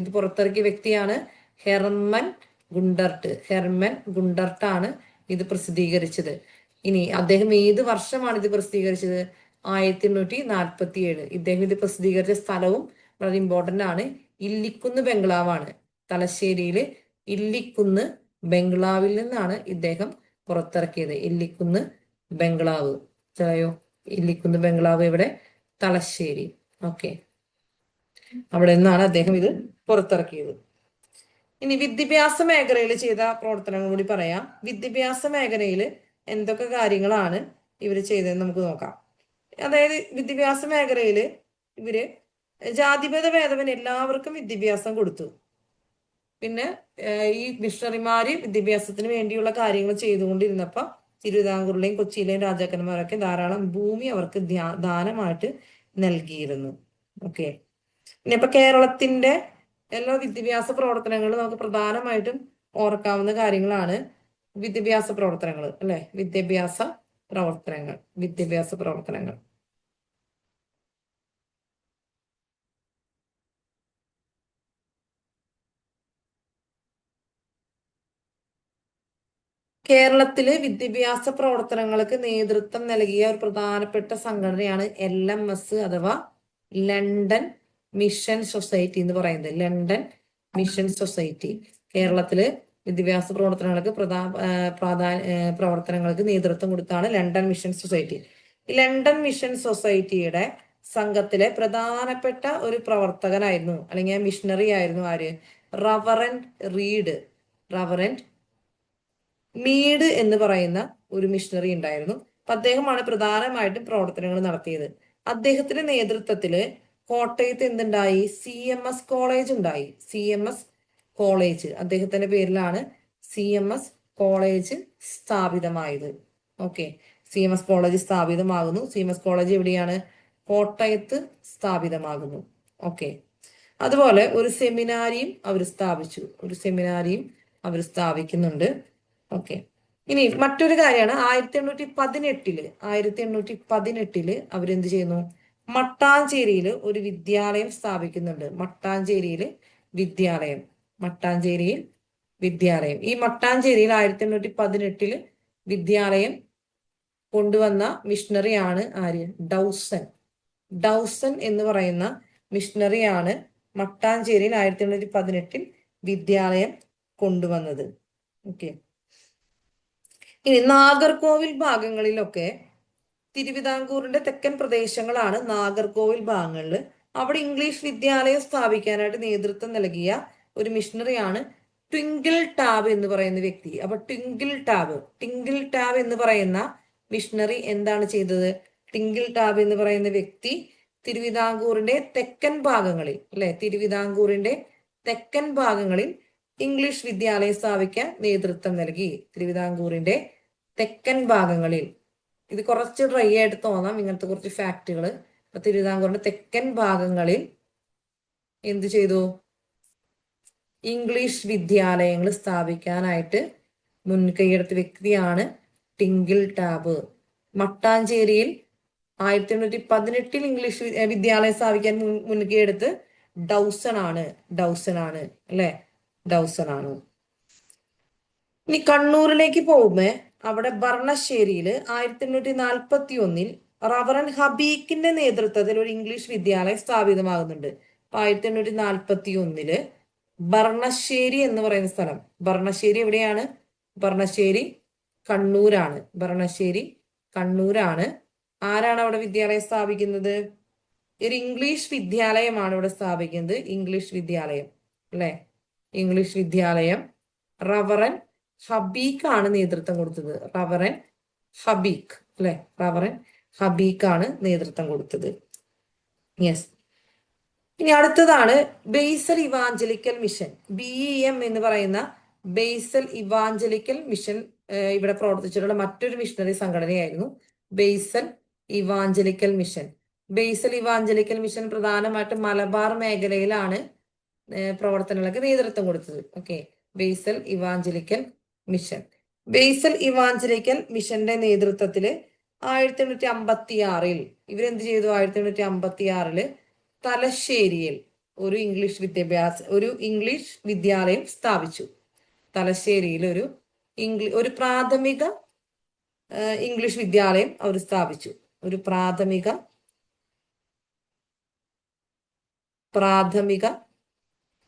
ഇത് പുറത്തിറക്കിയ വ്യക്തിയാണ് ഹെർമൻ ഗുണ്ടർട്ട്. ഹെർമൻ ഗുണ്ടർട്ട് ആണ് ഇത് പ്രസിദ്ധീകരിച്ചത്. ഇനി അദ്ദേഹം ഏത് വർഷമാണ് ഇത് പ്രസിദ്ധീകരിച്ചത്? 1847. ഇദ്ദേഹം ഇത് പ്രസിദ്ധീകരിച്ച സ്ഥലവും വളരെ ഇമ്പോർട്ടന്റ് ആണ്. ഇല്ലിക്കുന്ന് ബംഗ്ലാവാണ്. തലശ്ശേരിയില് ഇല്ലിക്കുന്ന് ബംഗ്ലാവിൽ നിന്നാണ് ഇദ്ദേഹം പുറത്തിറക്കിയത്. ഇല്ലിക്കുന്ന് ബംഗ്ലാവ് ചായോ. ഇല്ലിക്കുന്ന് ബംഗ്ലാവ് ഇവിടെ തലശ്ശേരി. ഓക്കെ, അവിടെ നിന്നാണ് അദ്ദേഹം ഇത് പുറത്തിറക്കിയത്. ഇനി വിദ്യാഭ്യാസ മേഖലയിൽ ചെയ്ത പ്രവർത്തനങ്ങൾ കൂടി പറയാം. വിദ്യാഭ്യാസ മേഖലയിൽ എന്തൊക്കെ കാര്യങ്ങളാണ് ഇവർ ചെയ്തതെന്ന് നമുക്ക് നോക്കാം. അതായത് വിദ്യാഭ്യാസ മേഖലയിൽ ഇവര് ജാതിഭേദ ഭേദമന്യേ എല്ലാവർക്കും വിദ്യാഭ്യാസം കൊടുത്തു. പിന്നെ ഈ മിഷണറിമാര് വിദ്യാഭ്യാസത്തിന് വേണ്ടിയുള്ള കാര്യങ്ങൾ ചെയ്തുകൊണ്ടിരുന്നപ്പോ തിരുവിതാംകൂറിലെയും കൊച്ചിയിലെയും രാജാക്കന്മാരൊക്കെ ധാരാളം ഭൂമി അവർക്ക് ദാനമായിട്ട് നൽകിയിരുന്നു. ഓക്കെ, പിന്നെ ഇപ്പൊ കേരളത്തിന്റെ എല്ലാ വിദ്യാഭ്യാസ പ്രവർത്തനങ്ങളും നമുക്ക് പ്രധാനമായിട്ടും ഓർക്കാവുന്ന കാര്യങ്ങളാണ് വിദ്യാഭ്യാസ പ്രവർത്തനങ്ങൾ അല്ലെ. വിദ്യാഭ്യാസ പ്രവർത്തനങ്ങൾ കേരളത്തില് വിദ്യാഭ്യാസ പ്രവർത്തനങ്ങൾക്ക് നേതൃത്വം നൽകിയ ഒരു പ്രധാനപ്പെട്ട സംഘടനയാണ് LMS അഥവാ ലണ്ടൻ മിഷൻ സൊസൈറ്റി എന്ന് പറയുന്നത്. London mission society. കേരളത്തില് വിദ്യാഭ്യാസ പ്രവർത്തനങ്ങൾക്ക് പ്രവർത്തനങ്ങൾക്ക് നേതൃത്വം കൊടുത്താണ് ലണ്ടൻ മിഷൻ സൊസൈറ്റി. ഈ ലണ്ടൻ മിഷൻ സൊസൈറ്റിയുടെ സംഘത്തിലെ പ്രധാനപ്പെട്ട ഒരു പ്രവർത്തകനായിരുന്നു, അല്ലെങ്കിൽ മിഷണറി ആയിരുന്നു ആര്? Reverend read. റവറൻഡ് മീഡ് എന്ന് പറയുന്ന ഒരു മിഷണറി ഉണ്ടായിരുന്നു. അപ്പൊ അദ്ദേഹമാണ് പ്രധാനമായിട്ടും പ്രവർത്തനങ്ങൾ നടത്തിയത്. അദ്ദേഹത്തിന്റെ നേതൃത്വത്തില് കോട്ടയത്ത് എന്തുണ്ടായി? CMS കോളേജ് ഉണ്ടായി. CMS കോളേജ്, അദ്ദേഹത്തിന്റെ പേരിലാണ് CMS കോളേജ് സ്ഥാപിതമായത്. ഓക്കെ, CMS കോളേജ് സ്ഥാപിതമാകുന്നു. CMS കോളേജ് എവിടെയാണ്? കോട്ടയത്ത് സ്ഥാപിതമാകുന്നു. ഓക്കെ, അതുപോലെ ഒരു സെമിനാരിയും അവർ സ്ഥാപിച്ചു. ഒരു സെമിനാരിയും അവർ സ്ഥാപിക്കുന്നുണ്ട്. ഓക്കെ, ഇനി മറ്റൊരു കാര്യമാണ് 1818 അവരെന്ത് ചെയ്യുന്നു? മട്ടാഞ്ചേരിയിൽ ഒരു വിദ്യാലയം സ്ഥാപിക്കുന്നുണ്ട്. മട്ടാഞ്ചേരിയിൽ വിദ്യാലയം. മട്ടാഞ്ചേരിയിൽ വിദ്യാലയം. ഈ മട്ടാഞ്ചേരിയിൽ 1818 വിദ്യാലയം കൊണ്ടുവന്ന മിഷണറിയാണ് ആര്? ഡൗസൺ. ഡൗസൺ എന്ന് പറയുന്ന മിഷണറിയാണ് മട്ടാഞ്ചേരിയിൽ 1818 വിദ്യാലയം കൊണ്ടുവന്നത്. ഓക്കെ, ഇനി നാഗർകോവിൽ ഭാഗങ്ങളിലൊക്കെ, തിരുവിതാംകൂറിന്റെ തെക്കൻ പ്രദേശങ്ങളാണ് നാഗർകോവിൽ ഭാഗങ്ങളിൽ. അവിടെ ഇംഗ്ലീഷ് വിദ്യാലയം സ്ഥാപിക്കാനായിട്ട് നേതൃത്വം നൽകിയ ഒരു മിഷണറിയാണ് ട്വിങ്കിൾ ടാബ് എന്ന് പറയുന്ന വ്യക്തി. അപ്പൊ ട്വിങ്കിൾ ടാബ് എന്ന് പറയുന്ന മിഷണറി എന്താണ് ചെയ്തത്? ട്വിങ്കിൾ ടാബ് എന്ന് പറയുന്ന വ്യക്തി തിരുവിതാംകൂറിന്റെ തെക്കൻ ഭാഗങ്ങളിൽ, അല്ലെ, തിരുവിതാംകൂറിന്റെ തെക്കൻ ഭാഗങ്ങളിൽ ഇംഗ്ലീഷ് വിദ്യാലയം സ്ഥാപിക്കാൻ നേതൃത്വം നൽകി. തിരുവിതാംകൂറിന്റെ തെക്കൻ ഭാഗങ്ങളിൽ, ഇത് കുറച്ച് ഡ്രൈ ആയിട്ട് തോന്നാം ഇങ്ങനത്തെ കുറച്ച് ഫാക്റ്റുകൾ. അപ്പൊ തിരുവിതാംകൂറിന്റെ തെക്കൻ ഭാഗങ്ങളിൽ എന്ത് ചെയ്തു? ഇംഗ്ലീഷ് വിദ്യാലയങ്ങൾ സ്ഥാപിക്കാനായിട്ട് മുൻകൈയെടുത്ത വ്യക്തിയാണ് ട്വിങ്കിൾ ടാബ്. മട്ടാഞ്ചേരിയിൽ 1818 ഇംഗ്ലീഷ് വിദ്യാലയം സ്ഥാപിക്കാൻ മുൻകൈയെടുത്ത് ഡൗസൺ ആണ് അല്ലെ, ഡൗസൺ ആണ്. ഇനി കണ്ണൂരിലേക്ക് പോകുമ്പോ അവിടെ ഭരണശ്ശേരിയിൽ 1841 റവറൻ ഹബീക്കിന്റെ നേതൃത്വത്തിൽ ഒരു ഇംഗ്ലീഷ് വിദ്യാലയം സ്ഥാപിതമാകുന്നുണ്ട്. 1841 ഭരണശ്ശേരി എന്ന് പറയുന്ന സ്ഥലം, ഭരണശ്ശേരി എവിടെയാണ്? ഭരണശ്ശേരി കണ്ണൂരാണ്. ഭരണശ്ശേരി കണ്ണൂരാണ്. ആരാണ് അവിടെ വിദ്യാലയം സ്ഥാപിക്കുന്നത്? ഒരു ഇംഗ്ലീഷ് വിദ്യാലയമാണ് ഇവിടെ സ്ഥാപിക്കുന്നത്. ഇംഗ്ലീഷ് വിദ്യാലയം, അല്ലെ, ഇംഗ്ലീഷ് വിദ്യാലയം റവറൻ ഹബീക്ക് ആണ് നേതൃത്വം കൊടുത്തത്. റവറൻ ഹബീക്ക്, അല്ലെ, റവറൻ ഹബീക്ക് ആണ് നേതൃത്വം കൊടുത്തത്. യെസ്. ഇനി അടുത്തതാണ് ബേസൽ ഇവാഞ്ചലിക്കൽ മിഷൻ. BEM എന്ന് പറയുന്ന ബേസൽ ഇവാഞ്ചലിക്കൽ മിഷൻ ഇവിടെ പ്രവർത്തിച്ചിട്ടുള്ള മറ്റൊരു മിഷണറി സംഘടനയായിരുന്നു Basel evangelical mission. Basel evangelical Mission പ്രധാനമായിട്ടും മലബാർ മേഖലയിലാണ് പ്രവർത്തനങ്ങൾക്ക് നേതൃത്വം കൊടുത്തത്. Okay, Basel evangelical mission. Basel Evangelical മിഷന്റെ നേതൃത്വത്തില് 1856 ഇവരെന്ത് ചെയ്തു? 1856 തലശ്ശേരിയിൽ ഒരു ഇംഗ്ലീഷ് വിദ്യാലയം സ്ഥാപിച്ചു. തലശ്ശേരിയിൽ ഒരു പ്രാഥമിക ഇംഗ്ലീഷ് വിദ്യാലയം അവർ സ്ഥാപിച്ചു. ഒരു പ്രാഥമിക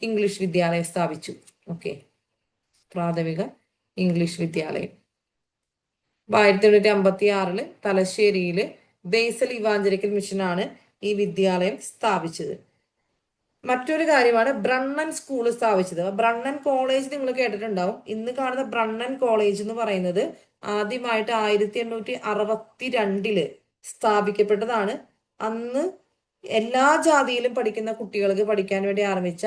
ഇംഗ്ലീഷ് വിദ്യാലയം സ്ഥാപിച്ചു. ഓക്കെ, പ്രാഥമിക ഇംഗ്ലീഷ് വിദ്യാലയം. 1856 തലശ്ശേരിയില് ബേസൽ ഇവാഞ്ചലിക്കൽ മിഷനാണ് ഈ വിദ്യാലയം സ്ഥാപിച്ചത്. മറ്റൊരു കാര്യമാണ് ബ്രണ്ണൻ സ്കൂൾ സ്ഥാപിച്ചത്. ബ്രണ്ണൻ കോളേജ് നിങ്ങൾ കേട്ടിട്ടുണ്ടാവും. ഇന്ന് കാണുന്ന ബ്രണ്ണൻ കോളേജ് എന്ന് പറയുന്നത് ആദ്യമായിട്ട് 1862 സ്ഥാപിക്കപ്പെട്ടതാണ്. അന്ന് എല്ലാ ജാതിയിലും പഠിക്കുന്ന കുട്ടികൾക്ക് പഠിക്കാൻ വേണ്ടി ആരംഭിച്ച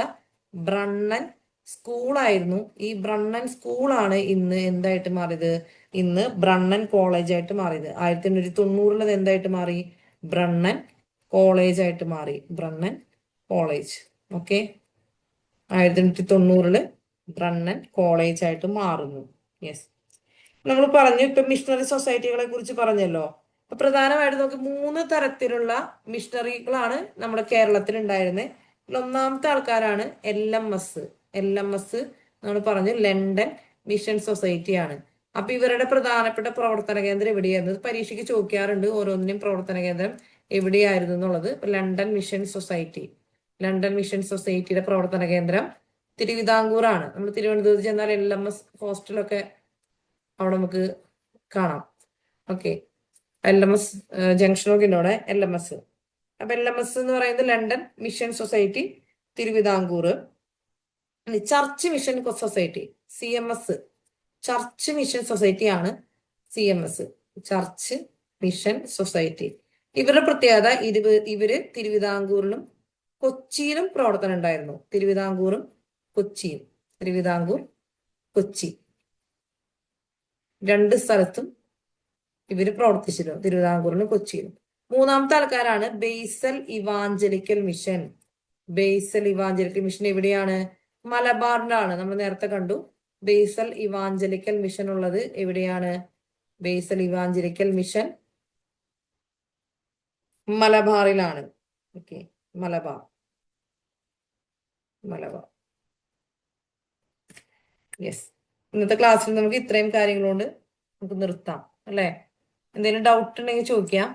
ബ്രണ്ണൻ സ്കൂളായിരുന്നു. ഈ ബ്രണ്ണൻ സ്കൂളാണ് ഇന്ന് എന്തായിട്ട് മാറിയത്? ഇന്ന് ബ്രണ്ണൻ കോളേജ് ആയിട്ട് മാറിയത്. 1890 എന്തായിട്ട് മാറി? ബ്രണ്ണൻ കോളേജ് ആയിട്ട് മാറി. Brennan college. Okay, 1890 Brennan college ആയിട്ട് മാറുന്നു. യെസ്, നമ്മൾ പറഞ്ഞു ഇപ്പൊ മിഷണറി സൊസൈറ്റികളെ കുറിച്ച് പറഞ്ഞല്ലോ. അപ്പൊ പ്രധാനമായിട്ട് നമുക്ക് 3 തരത്തിലുള്ള മിഷണറികളാണ് നമ്മുടെ കേരളത്തിൽ ഉണ്ടായിരുന്നത്. ഒന്നാമത്തെ ആൾക്കാരാണ് LMS. നമ്മൾ പറഞ്ഞു ലണ്ടൻ മിഷൻ സൊസൈറ്റി ആണ്. അപ്പൊ ഇവരുടെ പ്രധാനപ്പെട്ട പ്രവർത്തന കേന്ദ്രം എവിടെയായിരുന്നു? പരീക്ഷയ്ക്ക് ചോദിക്കാറുണ്ട് ഓരോന്നിനും പ്രവർത്തന കേന്ദ്രം എവിടെയായിരുന്നു എന്നുള്ളത്. ലണ്ടൻ മിഷൻ സൊസൈറ്റിയുടെ പ്രവർത്തന കേന്ദ്രം തിരുവിതാംകൂറാണ്. നമ്മൾ തിരുവനന്തപുരത്ത് ചെന്നാൽ LMS ഹോസ്റ്റലൊക്കെ അവിടെ നമുക്ക് കാണാം. ഓക്കെ, LMS ജംഗ്ഷനൊക്കെ ഉണ്ട് അവിടെ, LMS. അപ്പൊ LMS എന്ന് പറയുന്നത് London mission society Thiruvithamkoor. Church mission society CMS, church mission society ആണ് CMS, ചർച്ച് മിഷൻ സൊസൈറ്റി. ഇവരുടെ പ്രത്യേകത ഇവര് തിരുവിതാംകൂറിലും കൊച്ചിയിലും പ്രവർത്തനം ഉണ്ടായിരുന്നു. തിരുവിതാംകൂറും കൊച്ചിയും, തിരുവിതാംകൂർ കൊച്ചി രണ്ട് സ്ഥലത്തും ഇവര് പ്രവർത്തിച്ചിരുന്നു, തിരുവിതാംകൂറിലും കൊച്ചിയിലും. മൂന്നാമത്തെ ആൾക്കാരാണ് Basel evangelical mission. Basel evangelical mission എവിടെയാണ്? മലബാറിലാണ്. നമ്മൾ നേരത്തെ കണ്ടു ബേസൽ ഇവാഞ്ചലിക്കൽ മിഷൻ ഉള്ളത് എവിടെയാണ്? ബേസൽ ഇവാഞ്ചലിക്കൽ മിഷൻ മലബാറിലാണ്. ഓക്കെ, മലബാർ, മലബാർ. യെസ്, ഇന്നത്തെ ക്ലാസ്സിൽ നമുക്ക് ഇത്രയും കാര്യങ്ങളുകൊണ്ട് നമുക്ക് നിർത്താം അല്ലെ? എന്തെങ്കിലും ഡൗട്ട് ഉണ്ടെങ്കിൽ ചോദിക്കാം.